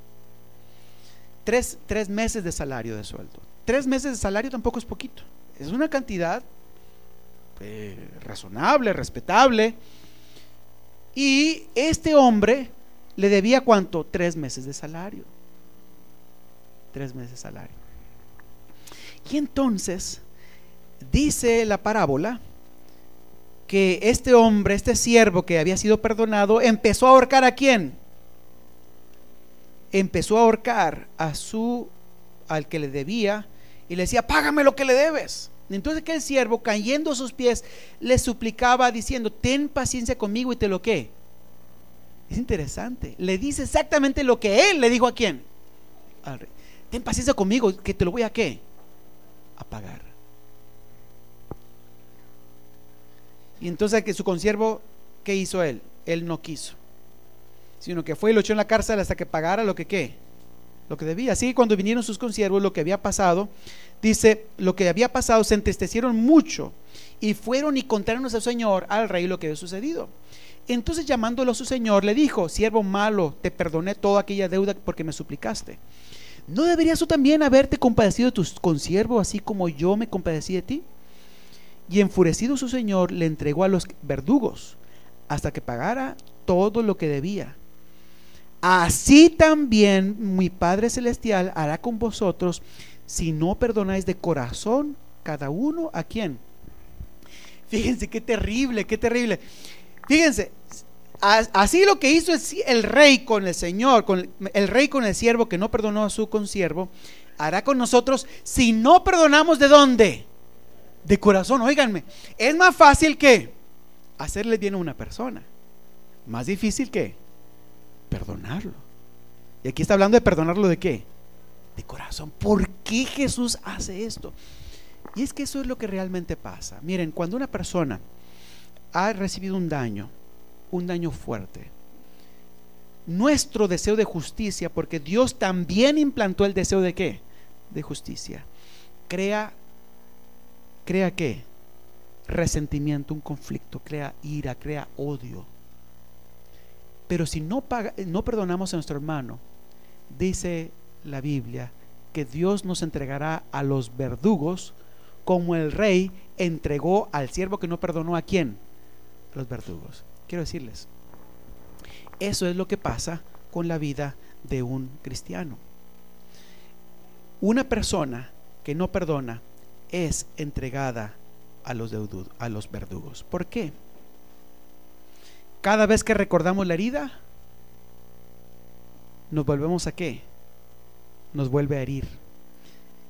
3 meses de salario de sueldo. 3 meses de salario tampoco es poquito. Es una cantidad razonable, respetable. Y este hombre le debía ¿cuánto? 3 meses de salario. 3 meses de salario. Y entonces dice la parábola que este hombre, este siervo que había sido perdonado, empezó a ahorcar ¿a quién? Empezó a ahorcar al que le debía y le decía: págame lo que le debes. Entonces aquel siervo, cayendo a sus pies, le suplicaba diciendo: ten paciencia conmigo y te lo ¿qué? Es interesante, le dice exactamente lo que él le dijo ¿a quién? Al rey. Ten paciencia conmigo que te lo voy a ¿qué? A pagar. Y entonces que su consiervo, ¿qué hizo él? Él no quiso, sino que fue y lo echó en la cárcel hasta que pagara lo que ¿qué? Lo que debía. Así que cuando vinieron sus consiervos, lo que había pasado, dice, lo que había pasado, se entristecieron mucho y fueron y contaron a su señor, al rey, lo que había sucedido. Entonces, llamándolo a su señor, le dijo: siervo malo, te perdoné toda aquella deuda porque me suplicaste. ¿No deberías tú también haberte compadecido de tu consiervo, así como yo me compadecí de ti? Y enfurecido su señor, le entregó a los verdugos hasta que pagara todo lo que debía. así también mi Padre Celestial hará con vosotros si no perdonáis de corazón cada uno a quién. Fíjense qué terrible, qué terrible. Fíjense, así lo que hizo el rey con el Señor, el rey con el siervo que no perdonó a su consiervo, hará con nosotros si no perdonamos. ¿De dónde? De corazón. Óiganme, es más fácil que hacerle bien a una persona, más difícil que perdonarlo. Y aquí está hablando de perdonarlo ¿de qué? De corazón. ¿Por qué Jesús hace esto? Y es que eso es lo que realmente pasa. Miren, cuando una persona ha recibido un daño fuerte, nuestro deseo de justicia, porque Dios también implantó el deseo de ¿qué? De justicia, crea ¿qué? Resentimiento, un conflicto, crea ira, crea odio. Pero si no perdonamos a nuestro hermano, dice la Biblia que Dios nos entregará a los verdugos, como el rey entregó al siervo que no perdonó ¿a quién? A los verdugos. Quiero decirles, eso es lo que pasa con la vida de un cristiano. Una persona que no perdona es entregada a los verdugos. ¿Por qué? Cada vez que recordamos la herida, nos volvemos ¿a qué? Nos vuelve a herir.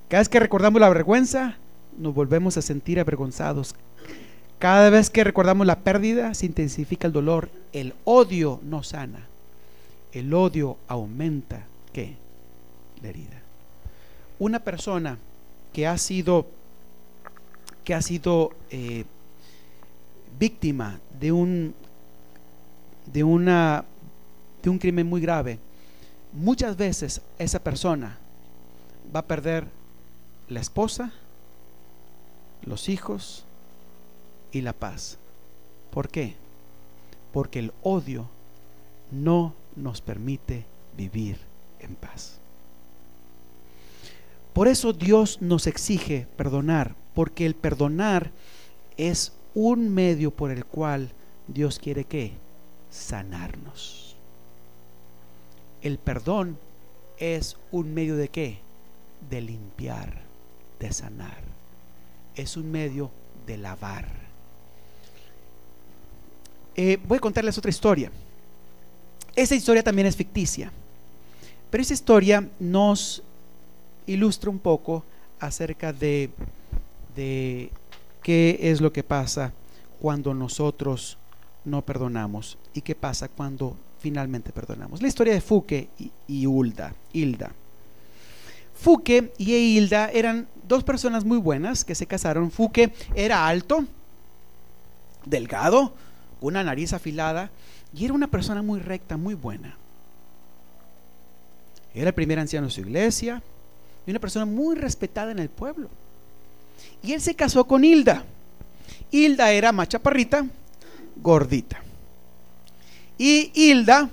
Cada vez que recordamos la vergüenza, nos volvemos a sentir avergonzados. Cada vez que recordamos la pérdida, se intensifica el dolor. El odio no sana. El odio aumenta ¿qué? La herida. Una persona que ha sido víctima de un crimen muy grave, muchas veces esa persona va a perder la esposa, los hijos y la paz. ¿Por qué? Porque el odio no nos permite vivir en paz. Por eso Dios nos exige perdonar, porque el perdonar es un medio por el cual Dios quiere ¿qué? Sanarnos. El perdón es un medio de ¿qué? De limpiar, de sanar. Es un medio de lavar. Voy a contarles otra historia. Esa historia también es ficticia, pero esa historia nos ilustra un poco acerca de qué es lo que pasa cuando nosotros no perdonamos y qué pasa cuando finalmente perdonamos. La historia de Fuke y Hilda. Fuke y Hilda eran dos personas muy buenas que se casaron. Fuke era alto, delgado, una nariz afilada, y era una persona muy recta, muy buena. Era el primer anciano de su iglesia y una persona muy respetada en el pueblo. Y él se casó con Hilda. Hilda era más chaparrita, gordita. Y Hilda,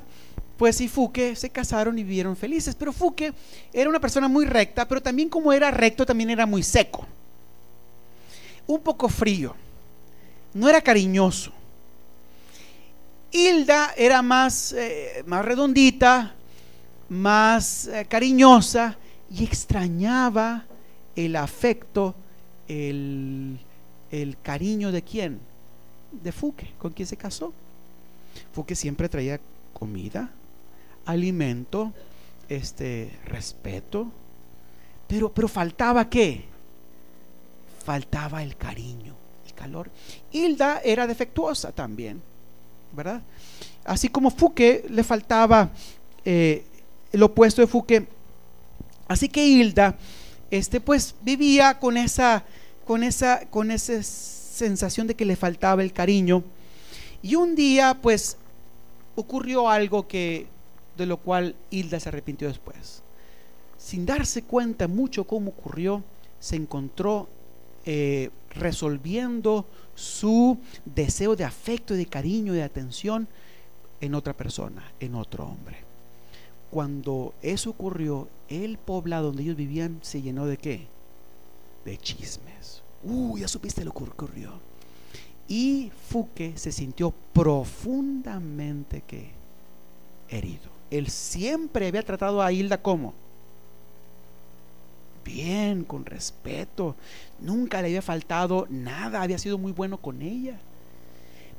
pues, y Fuke se casaron y vivieron felices. Pero Fuke era una persona muy recta, pero también, como era recto, también era muy seco, un poco frío, no era cariñoso. Hilda era más redondita, más cariñosa, y extrañaba el afecto, el cariño de ¿quién? De Fuke, con quien se casó. Fuke siempre traía comida, alimento, respeto, pero faltaba ¿qué? Faltaba el cariño, el calor. Hilda era defectuosa también, ¿verdad? Así como Fuke le faltaba el opuesto de Fuke. Así que Hilda pues vivía con esa sensación de que le faltaba el cariño. Y un día pues ocurrió algo de lo cual Hilda se arrepintió después. Sin darse cuenta mucho cómo ocurrió, se encontró resolviendo su deseo de afecto, de cariño, de atención en otra persona, en otro hombre. Cuando eso ocurrió, el poblado donde ellos vivían se llenó ¿de qué? De chismes. Ya supiste lo que ocurrió. Y Fuke se sintió profundamente herido. él siempre había tratado a Hilda como bien, con respeto, nunca le había faltado nada, había sido muy bueno con ella.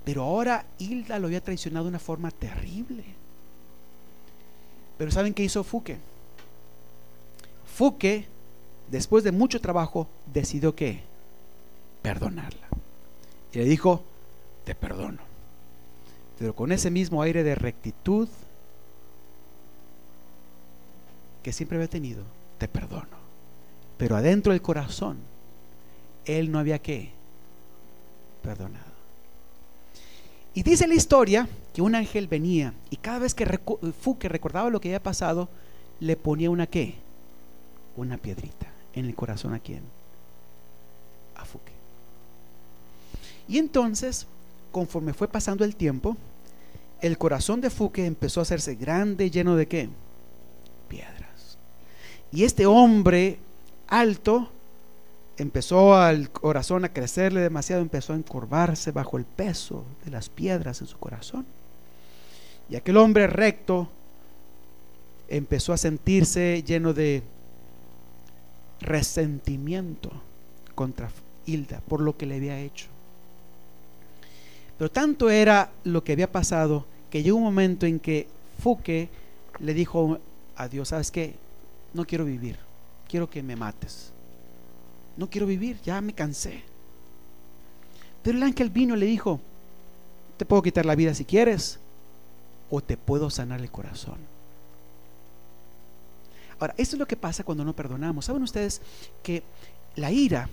Pero ahora Hilda lo había traicionado de una forma terrible. Pero ¿saben qué hizo Fuke? Fuke, después de mucho trabajo, decidió que perdonarla. Y le dijo: te perdono. Pero con ese mismo aire de rectitud que siempre había tenido: te perdono. Pero adentro del corazón, él no había que perdonado. Y dice la historia que un ángel venía y cada vez que Fuke recordaba lo que había pasado, le ponía una ¿qué? Una piedrita en el corazón. ¿A quién? A Fuke. Y entonces, conforme fue pasando el tiempo, el corazón de Fuke empezó a hacerse grande, lleno de ¿qué? Piedras. Y este hombre alto empezó al corazón a crecerle demasiado, empezó a encorvarse bajo el peso de las piedras en su corazón. Y aquel hombre recto empezó a sentirse lleno de resentimiento contra Hilda por lo que le había hecho. Pero tanto era lo que había pasado que llegó un momento en que Fuke le dijo a Dios: ¿sabes qué? No quiero vivir, quiero que me mates. No quiero vivir, ya me cansé. Pero el ángel vino y le dijo: te puedo quitar la vida si quieres, o te puedo sanar el corazón. Ahora, esto es lo que pasa cuando no perdonamos. ¿Saben ustedes que la ira,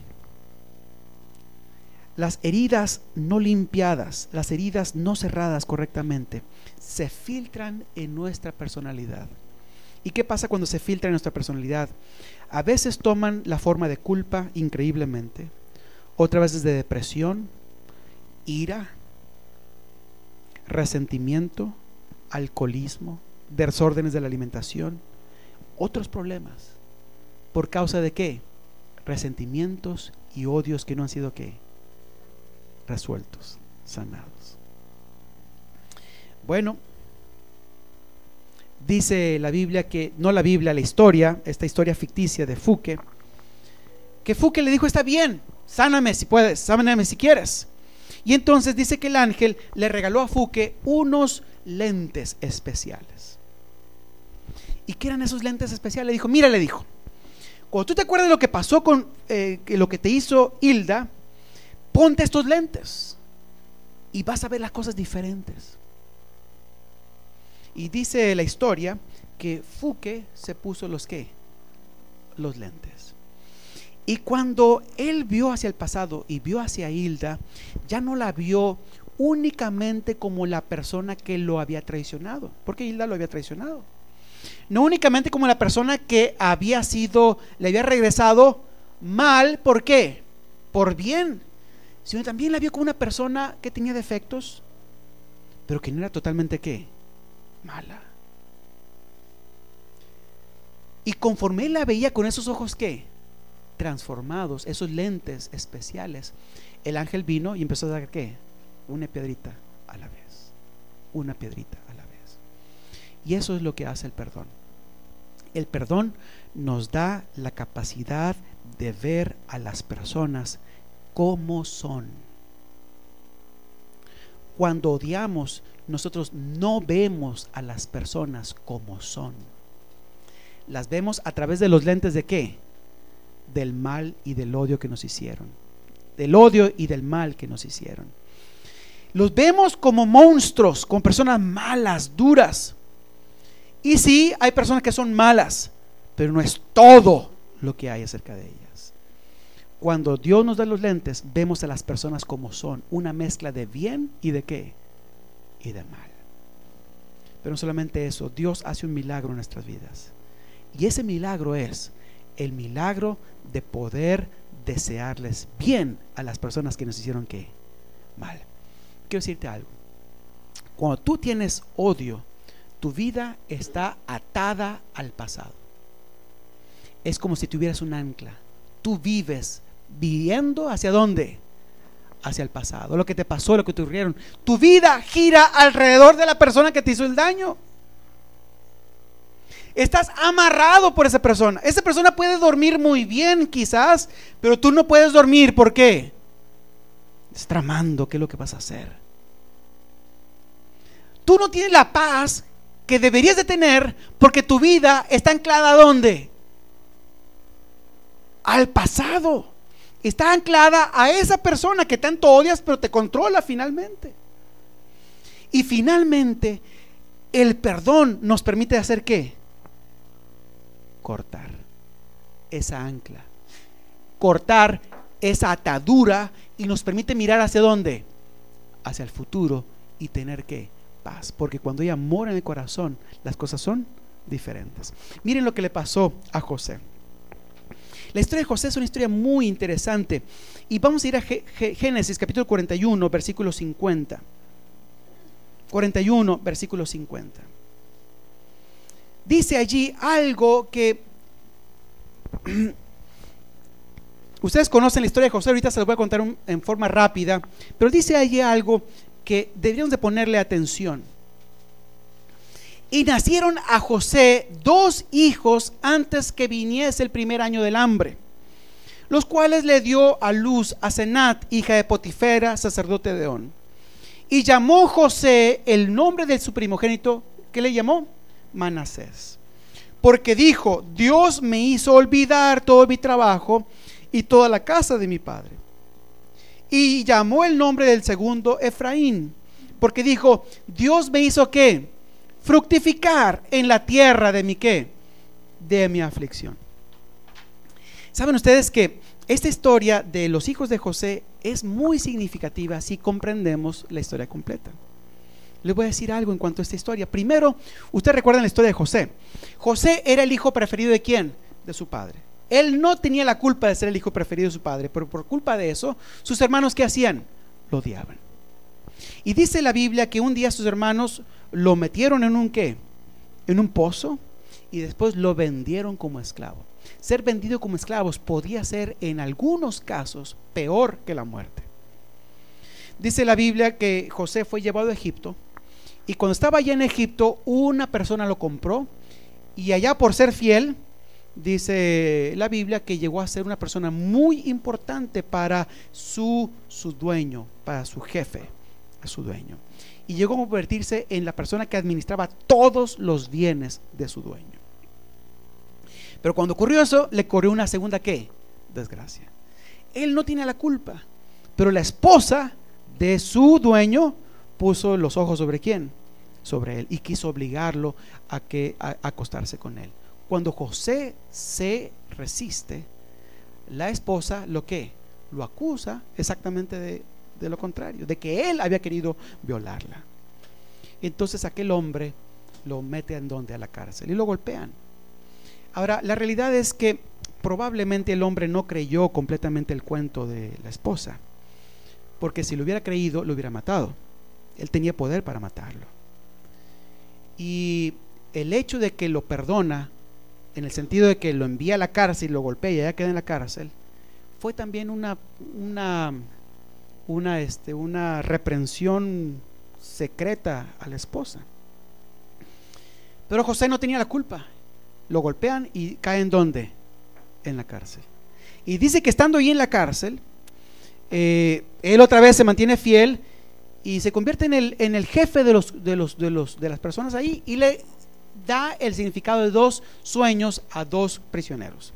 las heridas no limpiadas, las heridas no cerradas correctamente, se filtran en nuestra personalidad? ¿Y qué pasa cuando se filtra en nuestra personalidad? A veces toman la forma de culpa increíblemente, otras veces de depresión, ira, resentimiento, alcoholismo, desórdenes de la alimentación, otros problemas. ¿Por causa de qué? Resentimientos y odios que no han sido ¿qué? Resueltos, sanados. Bueno, dice la Biblia que, no la Biblia, la historia, esta historia ficticia de Fuke, que Fuke le dijo: está bien, sáname si puedes, sáname si quieres. Y entonces dice que el ángel le regaló a Fuke unos lentes especiales. ¿Y qué eran esos lentes especiales? Le dijo: mira, le dijo, cuando tú te acuerdas de lo que pasó con lo que te hizo Hilda, ponte estos lentes y vas a ver las cosas diferentes. Y dice la historia que Fuke se puso los ¿qué? Los lentes. Y cuando él vio hacia el pasado y vio hacia Hilda, ya no la vio únicamente como la persona que lo había traicionado, porque Hilda lo había traicionado. No únicamente como la persona que había sido, le había regresado mal, ¿por qué? Por bien, sino también la vio como una persona que tenía defectos, pero que no era totalmente ¿qué? Mala. Y conforme él la veía con esos ojos ¿qué? Transformados, esos lentes especiales, el ángel vino y empezó a dar ¿qué? Una piedrita a la vez, una piedrita a la vez. Y eso es lo que hace el perdón. El perdón nos da la capacidad de ver a las personas como son. Cuando odiamos, nosotros no vemos a las personas como son. Las vemos a través de los lentes de ¿qué? Del mal y del odio que nos hicieron. Del odio y del mal que nos hicieron. Los vemos como monstruos, como personas malas, duras. Y sí, hay personas que son malas, pero no es todo lo que hay acerca de ellas. Cuando Dios nos da los lentes, vemos a las personas como son, una mezcla de bien y de ¿qué? Y de mal. Pero no solamente eso, Dios hace un milagro en nuestras vidas. Y ese milagro es el milagro de poder desearles bien a las personas que nos hicieron ¿qué? Mal. Quiero decirte algo. Cuando tú tienes odio, tu vida está atada al pasado. Es como si tuvieras un ancla. Tú vives viviendo ¿hacia dónde? Hacia el pasado. Lo que te pasó, lo que te ocurrieron. Tu vida gira alrededor de la persona que te hizo el daño. Estás amarrado por esa persona. Esa persona puede dormir muy bien quizás, pero tú no puedes dormir. ¿Por qué? Estás tramando qué es lo que vas a hacer. Tú no tienes la paz que deberías de tener porque tu vida está anclada ¿a dónde? Al pasado. Está anclada a esa persona que tanto odias pero te controla finalmente. Y finalmente el perdón nos permite hacer ¿qué? Cortar esa ancla, cortar esa atadura, y nos permite mirar hacia dónde, hacia el futuro, y tener ¿qué? Paz, porque cuando hay amor en el corazón, las cosas son diferentes. Miren lo que le pasó a José. La historia de José es una historia muy interesante, y vamos a ir a Génesis capítulo 41 versículo 50. 41 versículo 50. Dice allí algo que ustedes conocen la historia de José, ahorita se los voy a contar en forma rápida, pero dice allí algo que deberíamos de ponerle atención. Y nacieron a José 2 hijos antes que viniese el primer año del hambre, los cuales le dio a luz a Senat, hija de Potifera, sacerdote de On. Y llamó José el nombre de su primogénito, ¿qué le llamó? Manasés, porque dijo: Dios me hizo olvidar todo mi trabajo y toda la casa de mi padre. Y llamó el nombre del segundo Efraín, porque dijo: Dios me hizo ¿qué? Fructificar en la tierra de mi ¿qué? De mi aflicción. ¿Saben ustedes que esta historia de los hijos de José es muy significativa si comprendemos la historia completa? Les voy a decir algo en cuanto a esta historia. Primero, ustedes recuerdan la historia de José. José era el hijo preferido ¿de quién? De su padre. Él no tenía la culpa de ser el hijo preferido de su padre, pero por culpa de eso, sus hermanos ¿qué hacían? Lo odiaban. Y dice la Biblia que un día sus hermanos lo metieron en un ¿qué? En un pozo, y después lo vendieron como esclavo. Ser vendido como esclavos podía ser en algunos casos peor que la muerte. Dice la Biblia que José fue llevado a Egipto, y cuando estaba allá en Egipto una persona lo compró, y allá por ser fiel, dice la Biblia que llegó a ser una persona muy importante para su dueño, para su jefe, a su dueño, y llegó a convertirse en la persona que administraba todos los bienes de su dueño. Pero cuando ocurrió eso, le corrió una segunda ¿qué? Desgracia. Él no tiene la culpa, pero la esposa de su dueño puso los ojos ¿sobre quién? Sobre él, y quiso obligarlo a acostarse con él. Cuando José se resiste, la esposa ¿lo qué? Lo acusa exactamente de lo contrario, de que él había querido violarla. Entonces aquel hombre lo mete en donde, a la cárcel, y lo golpean. Ahora, la realidad es que probablemente el hombre no creyó completamente el cuento de la esposa, porque si lo hubiera creído, lo hubiera matado. Él tenía poder para matarlo. Y el hecho de que lo perdona, en el sentido de que lo envía a la cárcel y lo golpea y ya queda en la cárcel, fue también una reprensión secreta a la esposa. Pero José no tenía la culpa. Lo golpean y cae ¿en dónde? En la cárcel. Y dice que estando ahí en la cárcel, él otra vez se mantiene fiel y se convierte en el jefe de las personas ahí, y le da el significado de 2 sueños a 2 prisioneros.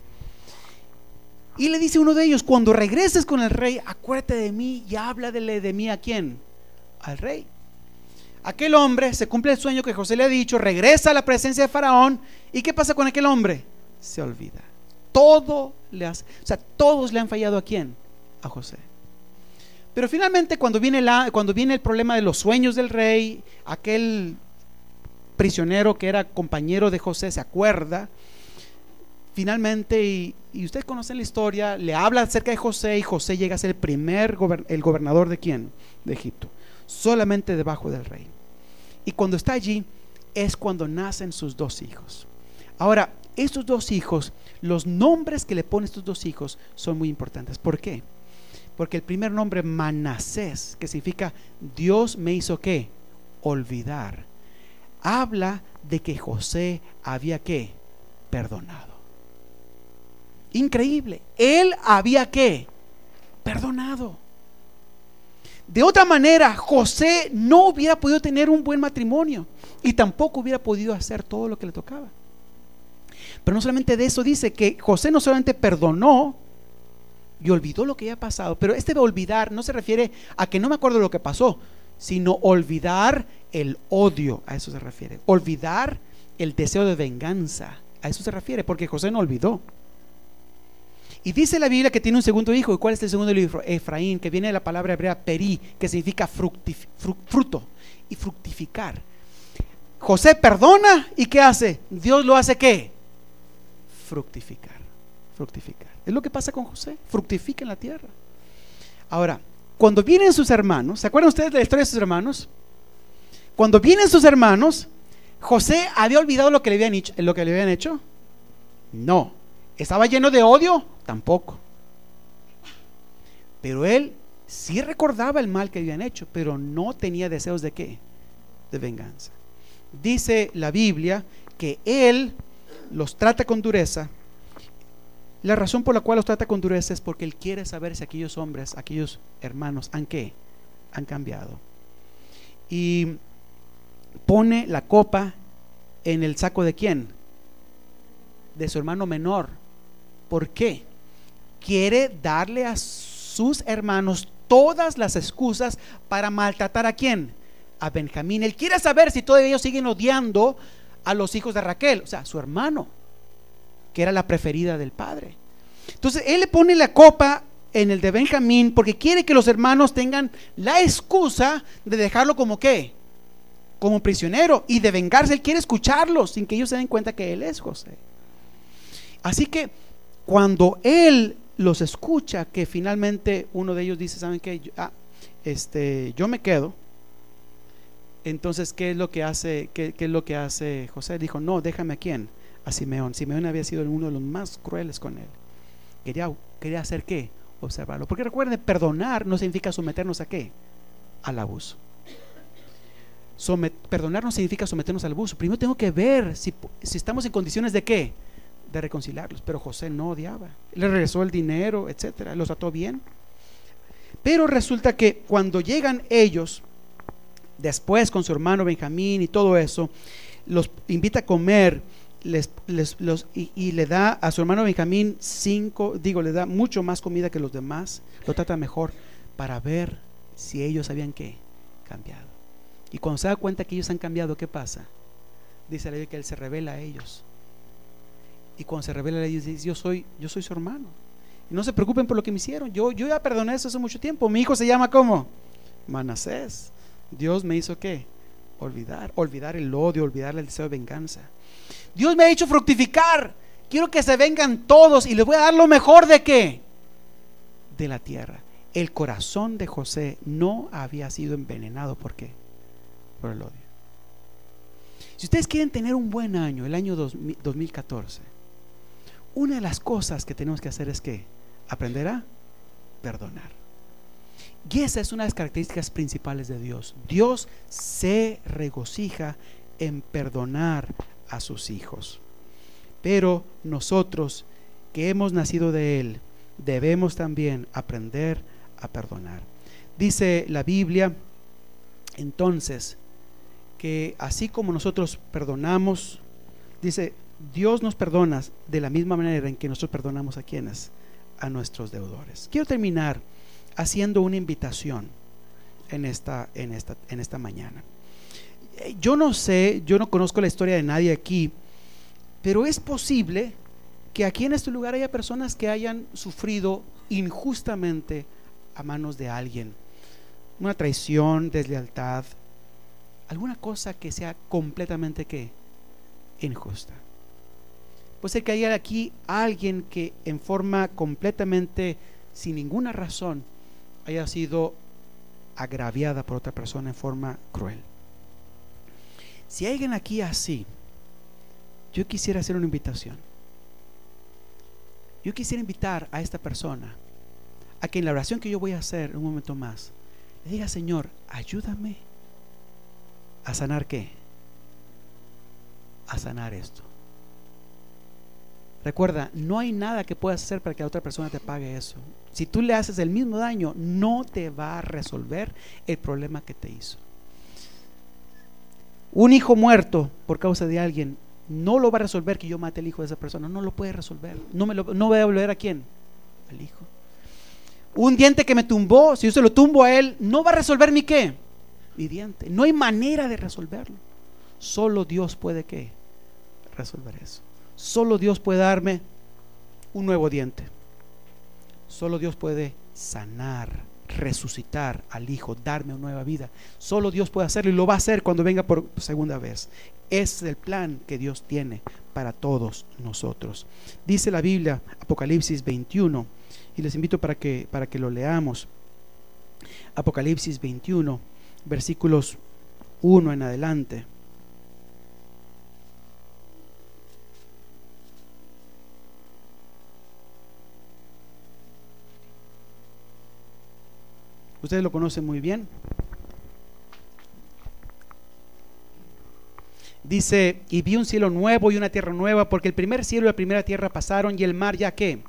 Y le dice uno de ellos: cuando regreses con el rey, acuérdate de mí y háblale de mí ¿a quién? Al rey. Aquel hombre, se cumple el sueño que José le ha dicho, regresa a la presencia de Faraón. ¿Y qué pasa con aquel hombre? Se olvida. Todos le han fallado ¿a quién? A José. Pero finalmente cuando viene el problema de los sueños del rey, aquel prisionero que era compañero de José se acuerda finalmente, y ustedes conocen la historia, le habla acerca de José, y José llega a ser el gobernador ¿de quién? De Egipto, solamente debajo del rey. Y cuando está allí es cuando nacen sus 2 hijos. Ahora, estos 2 hijos, los nombres que le ponen estos 2 hijos son muy importantes. ¿Por qué? Porque el primer nombre, Manasés, que significa Dios me hizo ¿qué? Olvidar, habla de que José había ¿qué? Perdonado. Increíble. Él había ¿qué? Perdonado. De otra manera, José no hubiera podido tener un buen matrimonio y tampoco hubiera podido hacer todo lo que le tocaba. Pero no solamente de eso, dice que José no solamente perdonó y olvidó lo que había pasado, pero de olvidar no se refiere a que no me acuerdo de lo que pasó, sino olvidar el odio, a eso se refiere. Olvidar el deseo de venganza, a eso se refiere, porque José no olvidó. Y dice la Biblia que tiene un segundo hijo. ¿Y cuál es el segundo hijo? Efraín, que viene de la palabra hebrea peri, que significa fruto y fructificar. José perdona, ¿y qué hace? Dios lo hace ¿qué? Fructificar. Es lo que pasa con José, fructifica en la tierra. Ahora, cuando vienen sus hermanos, ¿se acuerdan ustedes de la historia de sus hermanos? Cuando vienen sus hermanos, ¿José había olvidado lo que le habían hecho? No. ¿Estaba lleno de odio? Tampoco. Pero él sí recordaba el mal que habían hecho, pero no tenía deseos de ¿qué? De venganza. Dice la Biblia que él los trata con dureza. La razón por la cual los trata con dureza es porque él quiere saber si aquellos hombres, aquellos hermanos han ¿qué? Han cambiado. Y pone la copa en el saco ¿de quién? De su hermano menor. ¿Por qué? Quiere darle a sus hermanos todas las excusas para maltratar ¿a quién? A Benjamín. Él quiere saber si todavía ellos siguen odiando a los hijos de Raquel, o sea, su hermano, que era la preferida del padre. Entonces él le pone la copa en el de Benjamín porque quiere que los hermanos tengan la excusa de dejarlo como ¿qué? Como prisionero, y de vengarse. Él quiere escucharlos sin que ellos se den cuenta que él es José. Así que cuando él los escucha, que finalmente uno de ellos dice, ¿saben qué? Yo me quedo. Entonces, ¿qué es lo que hace? ¿Qué es lo que hace José? Dijo, no, déjame a quién, a Simeón. Simeón había sido uno de los más crueles con él. Quería hacer ¿qué? Observarlo. Porque recuerden, perdonar no significa someternos a ¿qué? Al abuso. Perdonar no significa someternos al abuso. Primero tengo que ver si estamos en condiciones de ¿qué? De reconciliarlos. Pero José no odiaba, le regresó el dinero, etcétera, los trató bien. Pero resulta que cuando llegan ellos después con su hermano Benjamín y todo eso, los invita a comer, y le da a su hermano Benjamín le da mucho más comida que los demás, lo trata mejor para ver si ellos habían ¿qué? Cambiado. Y cuando se da cuenta que ellos han cambiado, ¿qué pasa? Dice la Biblia que él se revela a ellos. Y cuando se revela a ellos dice, yo soy su hermano. Y no se preocupen por lo que me hicieron. Yo ya perdoné eso hace mucho tiempo. Mi hijo se llama ¿cómo? Manasés. Dios me hizo ¿qué? Olvidar el odio, olvidar el deseo de venganza. Dios me ha hecho fructificar. Quiero que se vengan todos y les voy a dar lo mejor ¿de qué? De la tierra. El corazón de José no había sido envenenado. ¿Por qué? Por el odio. Si ustedes quieren tener un buen año, el año 2014, una de las cosas que tenemos que hacer es ¿qué? Aprender a perdonar. Y esa es una de las características principales de Dios. Dios se regocija en perdonar a sus hijos. Pero nosotros que hemos nacido de Él, debemos también aprender a perdonar. Dice la Biblia, entonces, que así como nosotros perdonamos, dice, Dios nos perdona de la misma manera en que nosotros perdonamos a quienes, a nuestros deudores. Quiero terminar haciendo una invitación en esta mañana. Yo no sé, yo no conozco la historia de nadie aquí, pero es posible que aquí en este lugar haya personas que hayan sufrido injustamente a manos de alguien, una traición, deslealtad, alguna cosa que sea completamente ¿qué? Injusta. Puede ser que haya aquí alguien que en forma completamente sin ninguna razón haya sido agraviada por otra persona en forma cruel. Si hay alguien aquí así, yo quisiera hacer una invitación. Yo quisiera invitar a esta persona a que en la oración que yo voy a hacer en un momento más le diga, Señor, ayúdame a sanar ¿qué? a sanar esto. Recuerda, no hay nada que puedas hacer para que la otra persona te pague eso. Si tú le haces el mismo daño, no te va a resolver el problema que te hizo. Un hijo muerto por causa de alguien no lo va a resolver que yo mate al hijo de esa persona. No lo puede resolver. No voy a devolver a quién, al hijo. Un diente que me tumbó, si yo se lo tumbo a él, no va a resolver mi qué, mi diente. No hay manera de resolverlo. Solo Dios puede qué, resolver eso. Solo Dios puede darme un nuevo diente. Solo Dios puede sanar, resucitar al hijo, darme una nueva vida. Solo Dios puede hacerlo y lo va a hacer cuando venga por segunda vez. Es el plan que Dios tiene para todos nosotros. Dice la Biblia, Apocalipsis 21, y les invito para que lo leamos. Apocalipsis 21, versículos 1 en adelante. Ustedes lo conocen muy bien. Dice: y vi un cielo nuevo y una tierra nueva, porque el primer cielo y la primera tierra pasaron y el mar ya ¿qué?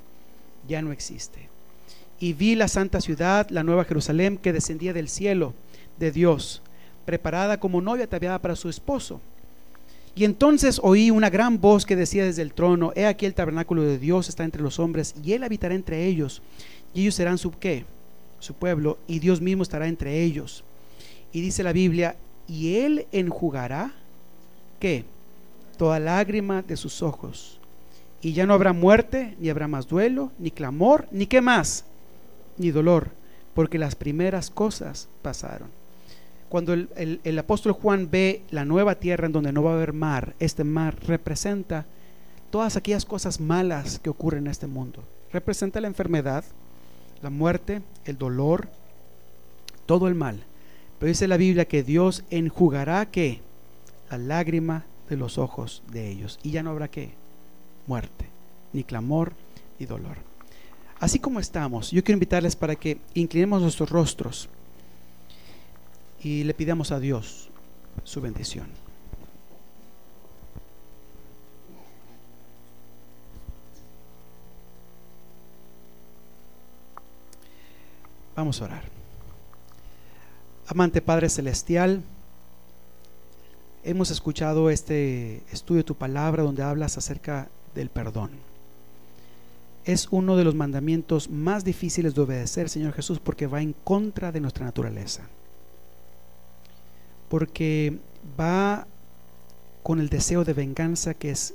Ya no existe. Y vi la santa ciudad, la nueva Jerusalén, que descendía del cielo de Dios, preparada como novia ataviada para su esposo. Y entonces oí una gran voz que decía desde el trono: he aquí el tabernáculo de Dios está entre los hombres, y Él habitará entre ellos, y ellos serán su ¿qué? Su pueblo, y Dios mismo estará entre ellos. Y dice la Biblia: y Él enjugará ¿qué? Toda lágrima de sus ojos, y ya no habrá muerte, ni habrá más duelo, ni clamor, ni qué más, ni dolor, porque las primeras cosas pasaron. Cuando el apóstol Juan ve la nueva tierra en donde no va a haber mar, este mar representa todas aquellas cosas malas que ocurren en este mundo. Representa la enfermedad, la muerte, el dolor, todo el mal. Pero dice la Biblia que Dios enjugará ¿qué? La lágrima de los ojos de ellos, y ya no habrá ¿qué? Muerte, ni clamor, ni dolor. Así como estamos, yo quiero invitarles para que inclinemos nuestros rostros y le pidamos a Dios su bendición. Vamos a orar. Amante Padre Celestial, hemos escuchado este estudio de tu palabra donde hablas acerca del perdón. Es uno de los mandamientos más difíciles de obedecer, Señor Jesús, porque va en contra de nuestra naturaleza, porque va con el deseo de venganza que es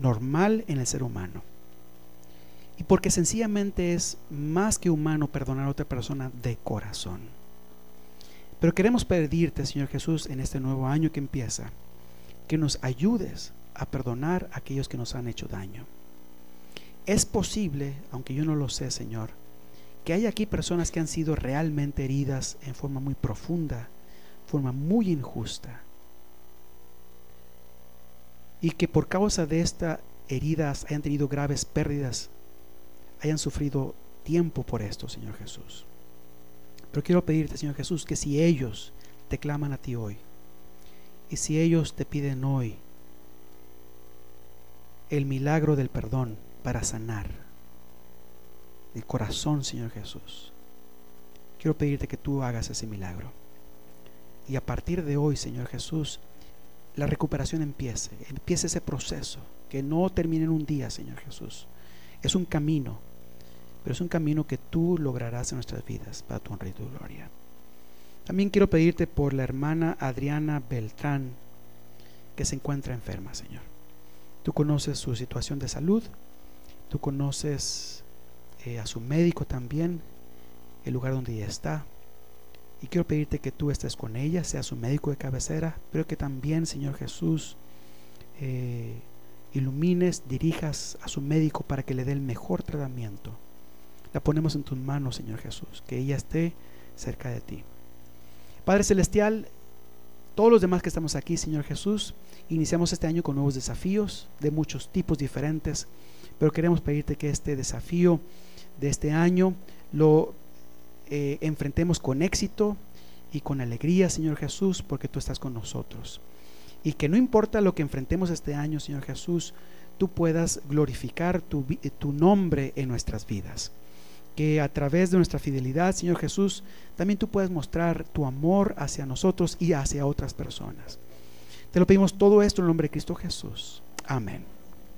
normal en el ser humano, y porque sencillamente es más que humano perdonar a otra persona de corazón. Pero queremos pedirte, Señor Jesús, en este nuevo año que empieza, que nos ayudes a perdonar a aquellos que nos han hecho daño. Es posible, aunque yo no lo sé, Señor, que hay aquí personas que han sido realmente heridas en forma muy profunda, forma muy injusta, y que por causa de estas heridas hayan tenido graves pérdidas, hayan sufrido tiempo por esto, Señor Jesús. Pero quiero pedirte, Señor Jesús, que si ellos te claman a ti hoy, y si ellos te piden hoy el milagro del perdón para sanar el corazón, Señor Jesús, quiero pedirte que tú hagas ese milagro. Y a partir de hoy, Señor Jesús, la recuperación empiece ese proceso, que no termine en un día, Señor Jesús. Es un camino, pero es un camino que tú lograrás en nuestras vidas para tu honra y tu gloria. También quiero pedirte por la hermana Adriana Beltrán, que se encuentra enferma, Señor. Tú conoces su situación de salud, tú conoces a su médico también, el lugar donde ella está, y quiero pedirte que tú estés con ella, sea su médico de cabecera, pero que también, Señor Jesús, ilumines, dirijas a su médico para que le dé el mejor tratamiento. La ponemos en tus manos, Señor Jesús, que ella esté cerca de ti. Padre Celestial, todos los demás que estamos aquí, Señor Jesús, iniciamos este año con nuevos desafíos de muchos tipos diferentes, pero queremos pedirte que este desafío de este año lo enfrentemos con éxito y con alegría, Señor Jesús, porque tú estás con nosotros. y que no importa lo que enfrentemos este año, Señor Jesús, tú puedas glorificar tu nombre en nuestras vidas. Que a través de nuestra fidelidad, Señor Jesús, también tú puedas mostrar tu amor hacia nosotros y hacia otras personas. Te lo pedimos todo esto en el nombre de Cristo Jesús. Amén.